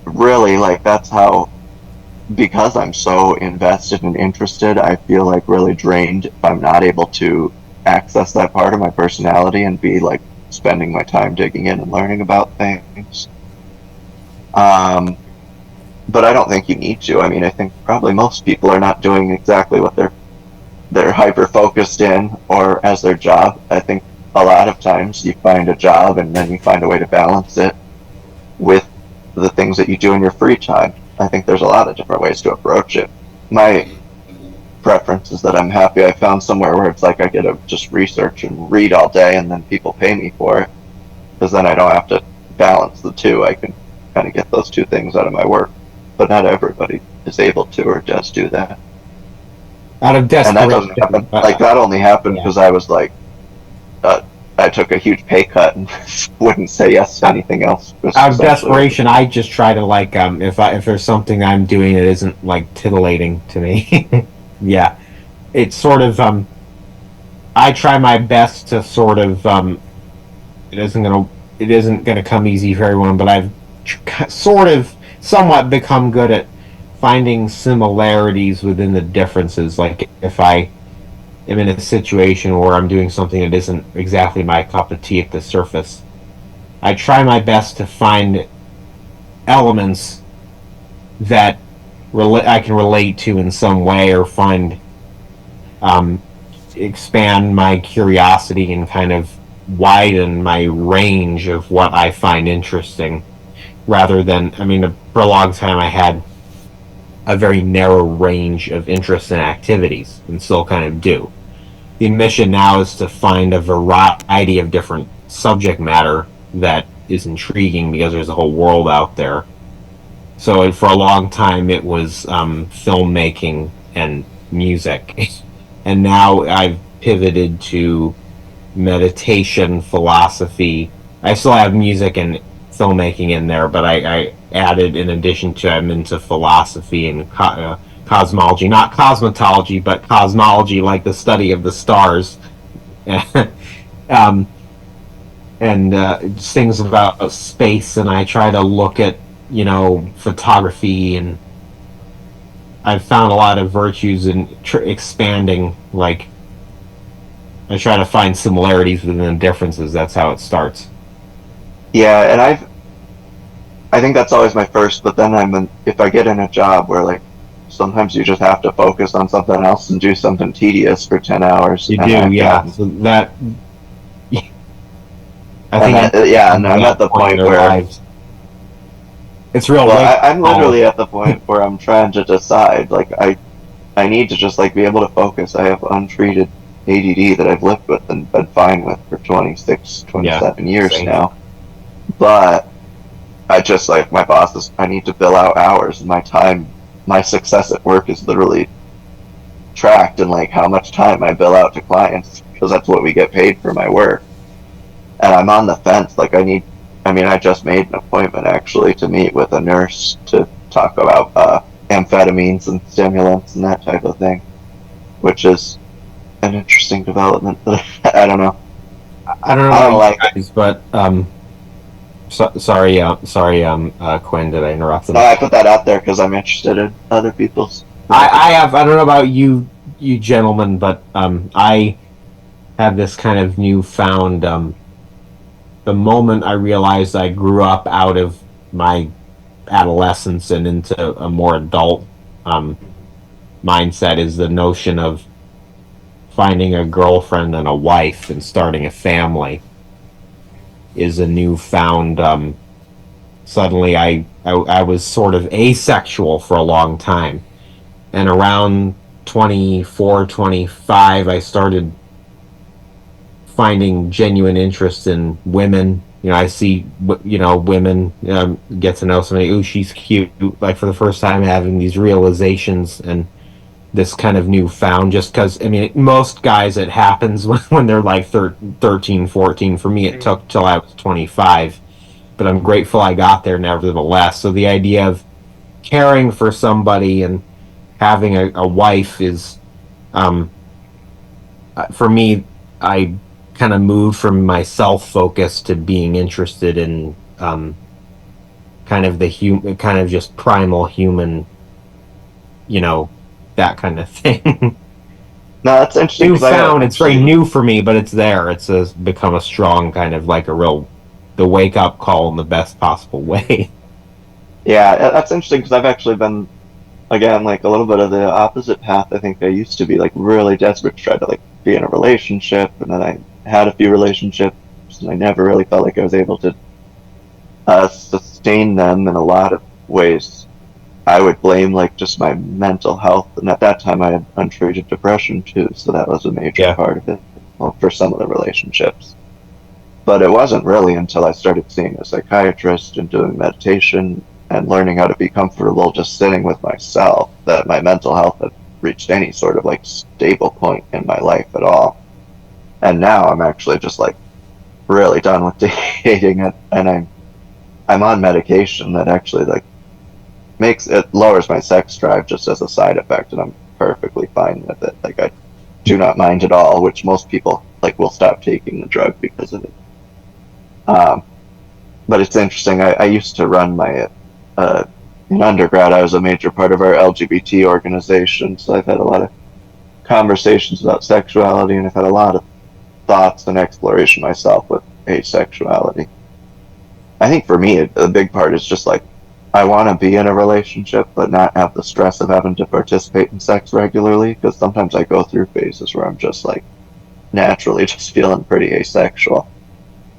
really like that's how, because I'm so invested and interested, I feel like really drained if I'm not able to access that part of my personality and be like spending my time digging in and learning about things. But I don't think you need to. I mean, I think probably most people are not doing exactly what they're hyper focused in or as their job. I think a lot of times you find a job and then you find a way to balance it with the things that you do in your free time. I think there's a lot of different ways to approach it. My preference is that I'm happy I found somewhere where it's like I get to just research and read all day and then people pay me for it, because then I don't have to balance the two. I can kind of get those two things out of my work. But not everybody is able to or does do that. Out of And that desperation. doesn't happen. Like that only happened Yeah. because I was like, I took a huge pay cut and wouldn't say yes to anything else. Out of desperation, I just try to like if there's something I'm doing that isn't like titillating to me, yeah, it's sort of I try my best to sort of it isn't gonna come easy for everyone, but I've sort of somewhat become good at finding similarities within the differences. Like if I am in a situation where I'm doing something that isn't exactly my cup of tea at the surface, I try my best to find elements that I can relate to in some way, or find expand my curiosity and kind of widen my range of what I find interesting, rather than, I mean, for a long time I had a very narrow range of interests and activities, and still kind of do. The mission now is to find a variety of different subject matter that is intriguing, because there's a whole world out there. So for a long time it was filmmaking and music, and now I've pivoted to meditation, philosophy. I still have music and filmmaking in there, but I added, in addition to, I'm into philosophy and cosmology, not cosmetology, but cosmology, like the study of the stars. And things about space, and I try to look at, photography, and I've found a lot of virtues in expanding. Like, I try to find similarities within the differences. That's how it starts. Yeah, and I think that's always my first, but then if I get in a job where, like, sometimes you just have to focus on something else and do something tedious for 10 hours. You do, yeah. So that, I think, and I'm at the point where lives. It's real. Well, I'm literally at the point where I'm trying to decide. Like, I need to just, like, be able to focus. I have untreated ADD that I've lived with and been fine with for 26, 27 years now. But I just, like, my bosses, I need to bill out hours, and my success at work is literally tracked in, like, how much time I bill out to clients, because that's what we get paid for my work. And I'm on the fence. Like, I just made an appointment, actually, to meet with a nurse to talk about amphetamines and stimulants and that type of thing, which is an interesting development. But I don't know. I don't know about you guys, but sorry, Quinn, did I interrupt them? No, I put that out there because I'm interested in other people's. I don't know about you gentlemen, but I have this kind of newfound. The moment I realized I grew up out of my adolescence and into a more adult mindset, is the notion of finding a girlfriend and a wife and starting a family is a newfound. Suddenly I was sort of asexual for a long time, and around 24, 25 I started finding genuine interest in women. I see, women, get to know somebody. Ooh, she's cute. Like, for the first time, having these realizations and this kind of newfound. Just because, most guys, it happens when they're like 13, 14. For me, it took till I was 25, but I'm grateful I got there nevertheless. So the idea of caring for somebody and having a wife is, for me, I kind of moved from my self-focus to being interested in kind of just primal human, that kind of thing. No, that's interesting. Newfound, it's very new for me, but it's there. It's become a strong kind of, like, the wake-up call in the best possible way. Yeah, that's interesting, because I've actually been, again, like, a little bit of the opposite path. I think I used to be, like, really desperate to try to, like, be in a relationship, and then I had a few relationships, and I never really felt like I was able to sustain them. In a lot of ways, I would blame, like, just my mental health, and at that time I had untreated depression too, so that was a major part of it, well, for some of the relationships. But it wasn't really until I started seeing a psychiatrist and doing meditation and learning how to be comfortable just sitting with myself that my mental health had reached any sort of, like, stable point in my life at all. And now I'm actually just, like, really done with dating it, and I'm on medication that actually, like, lowers my sex drive just as a side effect, and I'm perfectly fine with it. Like, I do not mind at all, which most people, like, will stop taking the drug because of it. But it's interesting. I used to run in undergrad, I was a major part of our LGBT organization, so I've had a lot of conversations about sexuality, and I've had a lot of thoughts and exploration myself with asexuality. I think for me, a big part is just like, I want to be in a relationship, but not have the stress of having to participate in sex regularly. Because sometimes I go through phases where I'm just like naturally just feeling pretty asexual,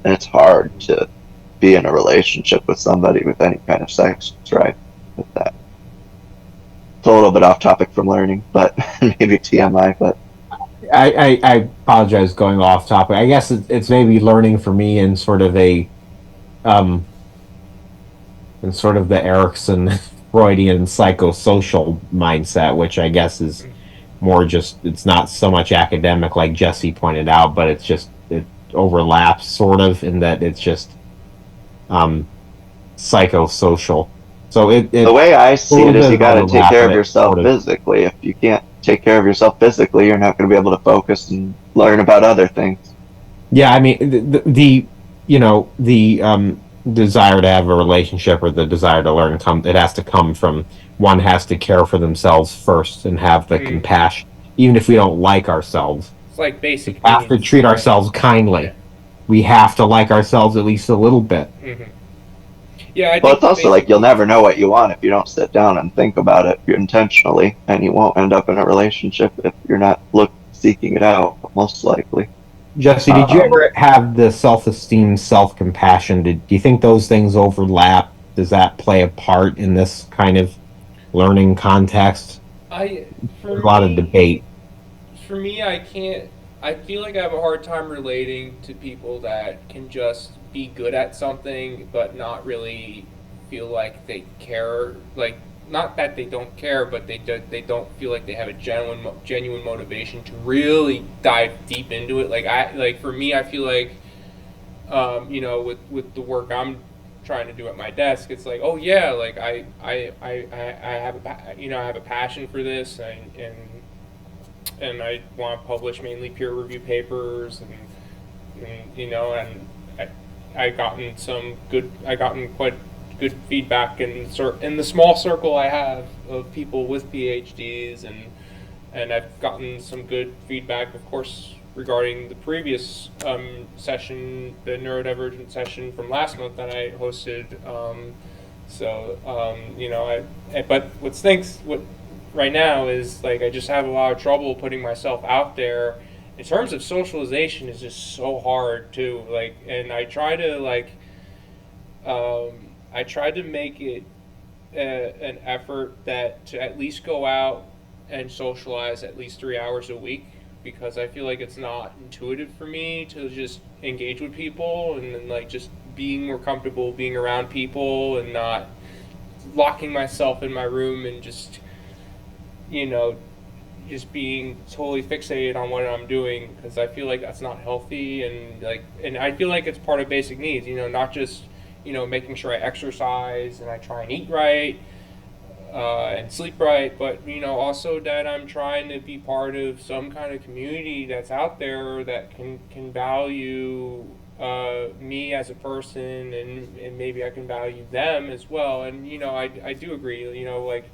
and it's hard to be in a relationship with somebody with any kind of sex drive with that. It's a little bit off topic from learning, but maybe TMI. But I apologize going off topic. I guess it's maybe learning for me in sort of a um in sort of the Erickson Freudian psychosocial mindset, which I guess is more just, it's not so much academic like Jesse pointed out, but it's just, it overlaps sort of in that it's just psychosocial. So the way I see it is, you got to take overlap, care but of it's yourself sort of, physically. If you can't take care of yourself physically, you're not going to be able to focus and learn about other things. yeah, I mean the you know the desire to have a relationship or the desire to learn, it has to come from, one has to care for themselves first and have the compassion, even if we don't like ourselves. It's like We basic have to needs, treat right? ourselves kindly. Yeah. We have to like ourselves at least a little bit. Yeah, I Well, think it's also like you'll never know what you want if you don't sit down and think about it intentionally, and you won't end up in a relationship if you're not seeking it out, most likely. Jesse, did you ever have the self-esteem, self-compassion? Do you think those things overlap? Does that play a part in this kind of learning context? For There's a lot of debate. For me, I can't. I feel like I have a hard time relating to people that can just be good at something, but not really feel like they care. Like, not that they don't care, but they don't feel like they have a genuine motivation to really dive deep into it. Like for me, I feel like with the work I'm trying to do at my desk, it's like, oh yeah, like I have I have a passion for this, and I want to publish mainly peer review papers, and I gotten quite good feedback in the small circle I have of people with PhDs, and I've gotten some good feedback, of course, regarding the previous session, the neurodivergent session from last month that I hosted. But what stinks right now is, like, I just have a lot of trouble putting myself out there. In terms of socialization, is just so hard too. Like, and I try to make it an effort to at least go out and socialize at least 3 hours a week, because I feel like it's not intuitive for me to just engage with people, and then, like, just being more comfortable being around people and not locking myself in my room and just being totally fixated on what I'm doing, because I feel like that's not healthy, and I feel like it's part of basic needs, not just making sure I exercise and I try and eat right and sleep right, but also that I'm trying to be part of some kind of community that's out there that can value me as a person, and maybe I can value them as well. And I do agree, like,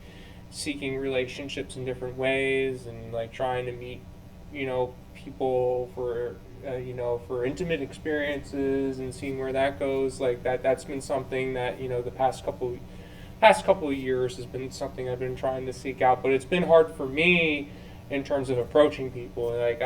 seeking relationships in different ways, and like trying to meet people for intimate experiences and seeing where that goes. Like, that's been something that the past couple of years has been something I've been trying to seek out, but it's been hard for me in terms of approaching people. Like,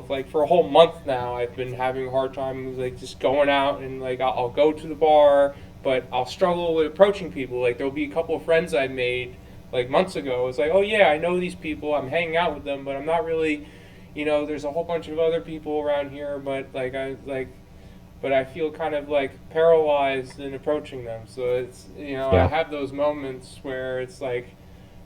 like, for a whole month now, I've been having a hard time, like, just going out, and like I'll go to the bar, but I'll struggle with approaching people. Like, there'll be a couple of friends I made like months ago. It's like, oh yeah, I know these people, I'm hanging out with them, but I'm not really, there's a whole bunch of other people around here, but but I feel kind of like paralyzed in approaching them. So it's, Yeah. I have those moments where it's like,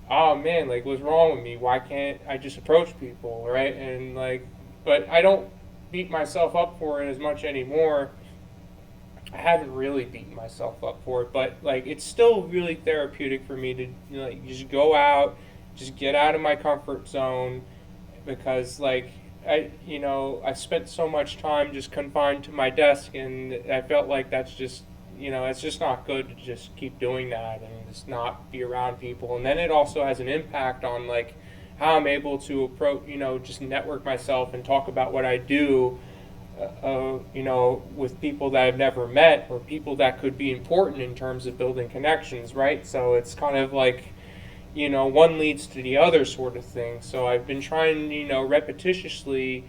oh man, like, what's wrong with me? Why can't I just approach people, right? And like, but I don't beat myself up for it as much anymore. I haven't really beaten myself up for it, but like, it's still really therapeutic for me to like just go out, just get out of my comfort zone, because like I spent so much time just confined to my desk, and I felt like that's just it's just not good to just keep doing that and just not be around people. And then it also has an impact on like how I'm able to approach, just network myself and talk about what I do with people that I've never met or people that could be important in terms of building connections, right? So it's kind of like, one leads to the other sort of thing. So I've been trying, repetitiously,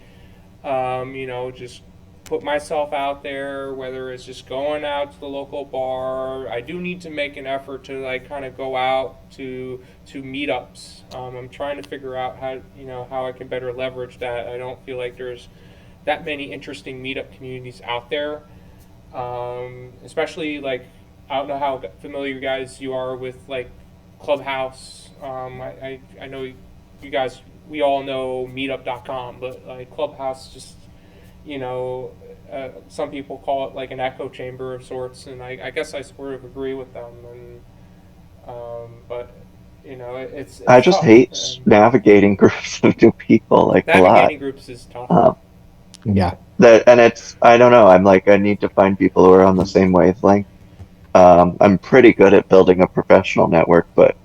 just put myself out there, whether it's just going out to the local bar. I do need to make an effort to like kind of go out to meetups. I'm trying to figure out how I can better leverage that. I don't feel like there's that many interesting meetup communities out there, especially like I don't know how familiar you guys you are with like Clubhouse. I know you guys, we all know meetup.com, but like Clubhouse just, some people call it like an echo chamber of sorts, and I guess I sort of agree with them. And but it's I just tough. hate And navigating groups of new people like a lot. navigating groups is tough. Yeah. And it's, I don't know, I'm like, I need to find people who are on the same wavelength. I'm pretty good at building a professional network, but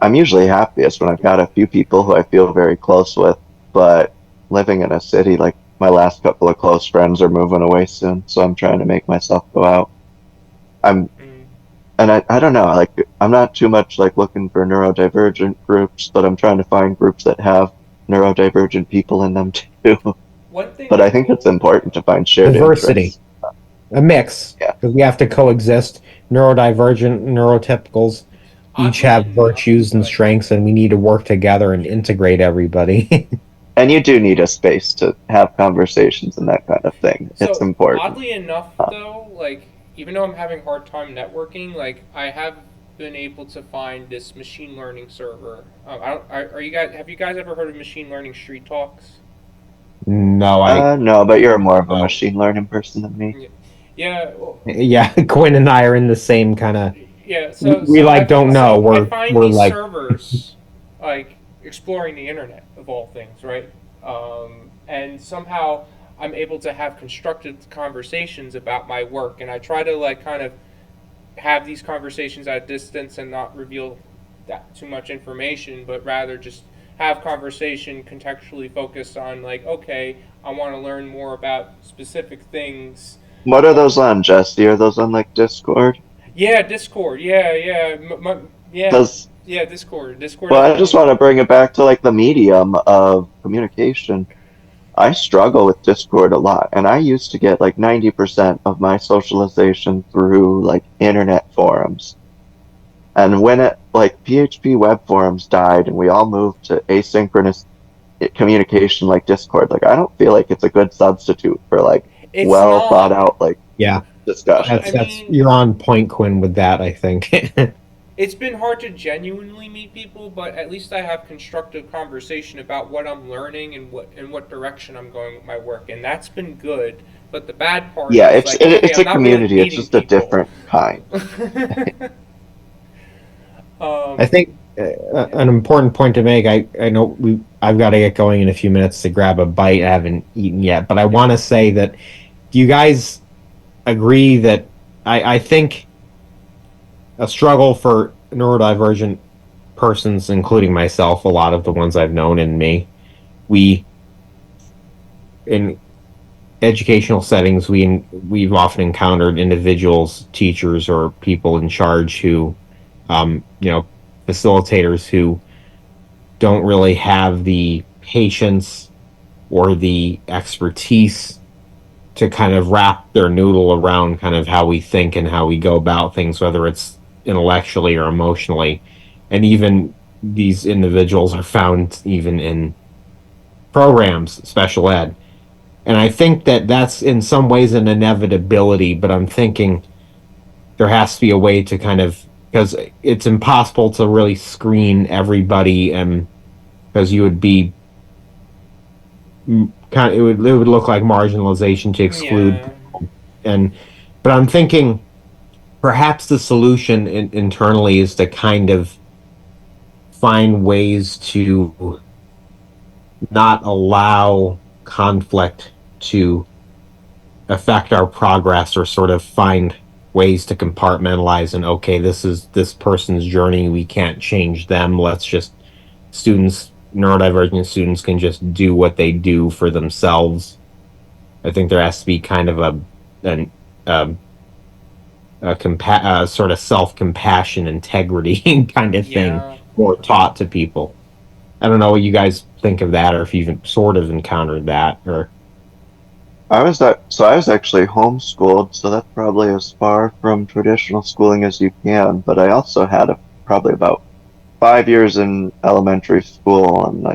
I'm usually happiest when I've got a few people who I feel very close with. But living in a city, like my last couple of close friends are moving away soon, so I'm trying to make myself go out. I'm Mm. and I don't know, like I'm not too much like looking for neurodivergent groups, but I'm trying to find groups that have neurodivergent people in them too. One thing But I I think it's will. important to find shared Diversity. interests. A mix. Yeah. Because we have to coexist. Neurodivergent, neurotypicals each Oddly have enough, virtues and strengths, and we need to work together and integrate everybody. And you do need a space to have conversations and that kind of thing. It's So important. oddly enough, though, like even though I'm having a hard time networking, like I have been able to find this machine learning server. I don't, are you guys? Have you guys ever heard of machine learning street talks? No, I. No, but you're more of a No. machine learning person than me. Yeah, yeah, well, Yeah, Quinn and I are in the same kind of. yeah. So We like don't know. so I We're find we're these like servers like exploring the internet of all things, right? And somehow I'm able to have constructive conversations about my work, and I try to like kind of have these conversations at a distance and not reveal that too much information, but rather just have conversation contextually focused on like, okay, I want to learn more about specific things. What are those on, Jesse? Are those on like Discord? Yeah, Discord. Yeah, yeah, yeah, Because, yeah. Discord. Discord well, is I one just of want them. to bring it back to like the medium of communication. I struggle with Discord a lot, and I used to get like 90% of my socialization through like internet forums. And when it like PHP web forums died and we all moved to asynchronous communication like Discord, like I don't feel like it's a good substitute for like It's well thought not. out like yeah. discussion. I That's mean, you're on point, Quinn, with that. I think. it's been hard to genuinely meet people, but at least I have constructive conversation about what I'm learning and what direction I'm going with my work, and that's been good. But the bad part Yeah, is like, okay, it's I'm a not really community. It's meeting just a people. different kind. I um, think an important point to make. I know I've got to get going in a few minutes to grab a bite. I haven't eaten yet, but I want to say that. Do you guys agree that I think a struggle for neurodivergent persons, including myself, a lot of the ones I've known and me, we in educational settings we've often encountered individuals, teachers, or people in charge who, facilitators who don't really have the patience or the expertise to kind of wrap their noodle around kind of how we think and how we go about things, whether it's intellectually or emotionally. And even these individuals are found even in programs, special ed. And I think that that's in some ways an inevitability, but I'm thinking there has to be a way to kind of, because it's impossible to really screen everybody, and because you would be kind of, it would look like marginalization to exclude. yeah, And but I'm thinking perhaps the solution internally is to kind of find ways to not allow conflict to affect our progress, or sort of find ways to compartmentalize and, okay, this is this person's journey, we can't change them, let's just, neurodivergent students can just do what they do for themselves, I think there has to be kind of um, a sort of self-compassion, integrity kind of thing Yeah. more taught to people. I don't know what you guys think of that, or if you've sort of encountered that, or I was actually homeschooled, so that's probably as far from traditional schooling as you can. But I also had probably about 5 years in elementary school, and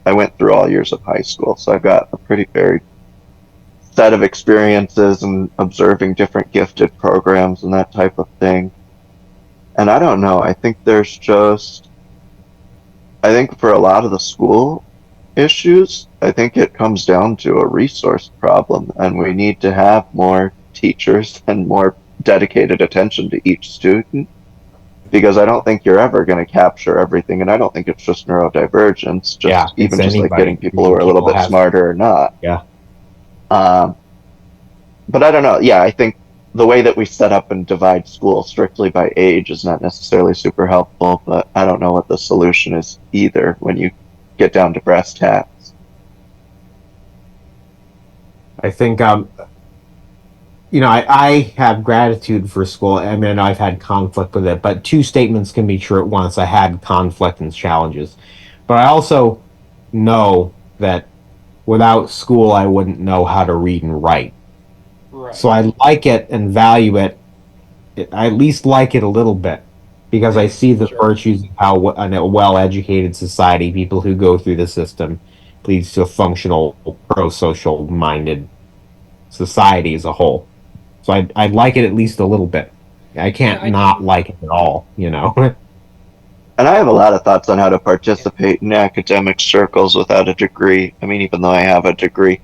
I went through all years of high school, so I've got a pretty varied set of experiences and observing different gifted programs and that type of thing. And I don't know. I think for a lot of the school issues, I think it comes down to a resource problem, and we need to have more teachers and more dedicated attention to each student because I don't think you're ever going to capture everything, and I don't think it's just neurodivergence, yeah, just it's even just like anybody. getting people who are a little bit smarter or not. Yeah, Um, but I don't know. Yeah, I think the way that we set up and divide school strictly by age is not necessarily super helpful, but I don't know what the solution is either when you get down to brass tacks. I think I have gratitude for school. I mean, I've had conflict with it, but two statements can be true at once. I had conflict and challenges, but I also know that without school, I wouldn't know how to read and write. Right. So I like it and value it. I at least like it a little bit because I see the Sure. virtues of how in a well-educated society, people who go through the system leads to a functional, pro-social minded society as a whole. So I like it at least a little bit. I can't Yeah, not like it at all, you know. And I have a lot of thoughts on how to participate in academic circles without a degree. I mean, even though I have a degree,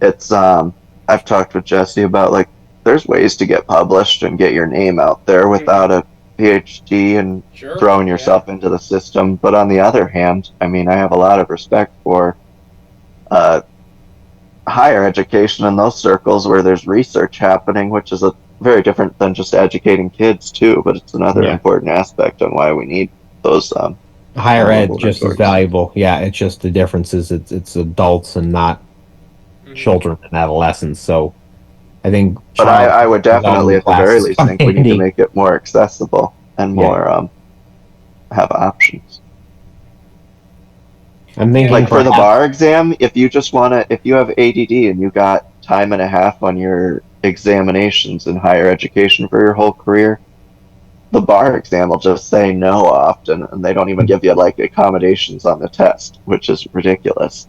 it's I've talked with Jesse about like there's ways to get published and get your name out there without a PhD and Sure. throwing yourself into the system. But on the other hand, I mean, I have a lot of respect for uh, higher education in those circles where there's research happening, which is a very different than just educating kids too. But it's another Yeah. important aspect on why we need those Higher ed level just as resources. valuable. Yeah, it's just the difference is it's adults and not children and adolescents. So I think. But I would definitely, at the very least, think we need to make it more accessible and more have options. I'm thinking Like for the perhaps- bar exam, if you just if you have ADD and you got time and a half on your examinations in higher education for your whole career, the bar exam will just say no often, and they don't even give you like accommodations on the test, which is ridiculous.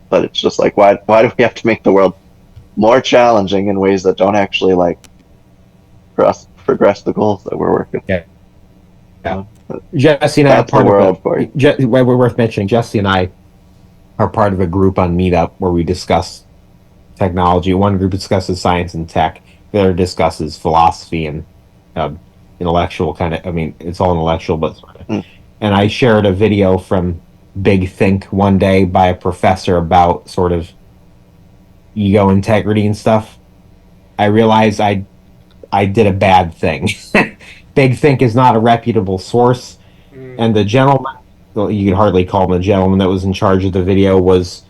But it's just like, why do we have to make the world more challenging in ways that don't actually like progress the goals that we're working? Yeah. Jesse and I are That's the part world of for you. we're worth mentioning. Jesse and I are part of a group on Meetup where we discuss technology. One group discusses science and tech. The other discusses philosophy and intellectual kind of. I mean, it's all intellectual, but and I shared a video from Big Think one day by a professor about sort of ego integrity and stuff. I realized I did a bad thing. Big Think is not a reputable source, and the gentleman, well, you could hardly call him a gentleman, that was in charge of the video was.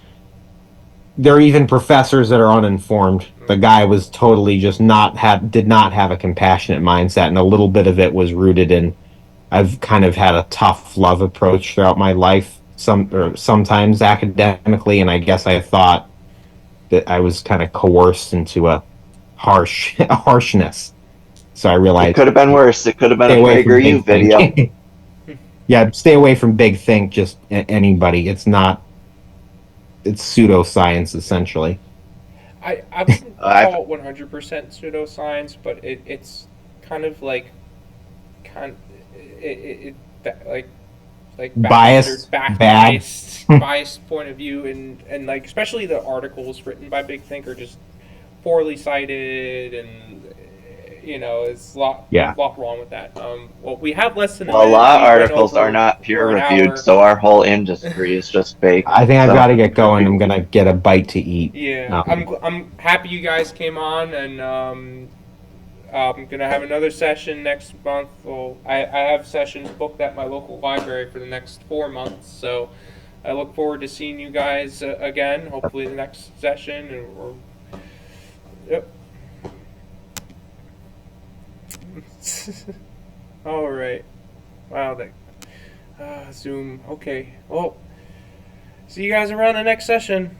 There are even professors that are uninformed. The guy was totally just did not have a compassionate mindset, and a little bit of it was rooted in. I've kind of had a tough love approach throughout my life, sometimes academically, and I guess I thought that I was kind of coerced into a harshness. So I realized It could have been worse. It could have been a PragerU video. Yeah, stay away from Big Think. Just anybody. It's pseudoscience essentially. I wouldn't call it 100% pseudoscience, but it's kind of like biased, biased point of view, and like especially the articles written by Big Think are just poorly cited, and it's a lot wrong with that. Well, we have less than a minute. Law articles are not peer reviewed, so our whole industry is just fake. I think I've got to get going. I'm gonna get a bite to eat. Yeah, I'm happy you guys came on, and I'm gonna have another session next month. Well, I have sessions booked at my local library for the next 4 months, so I look forward to seeing you guys again, hopefully the next session. Yep. All right. Wow. Zoom. Okay. Well, see you guys around the next session.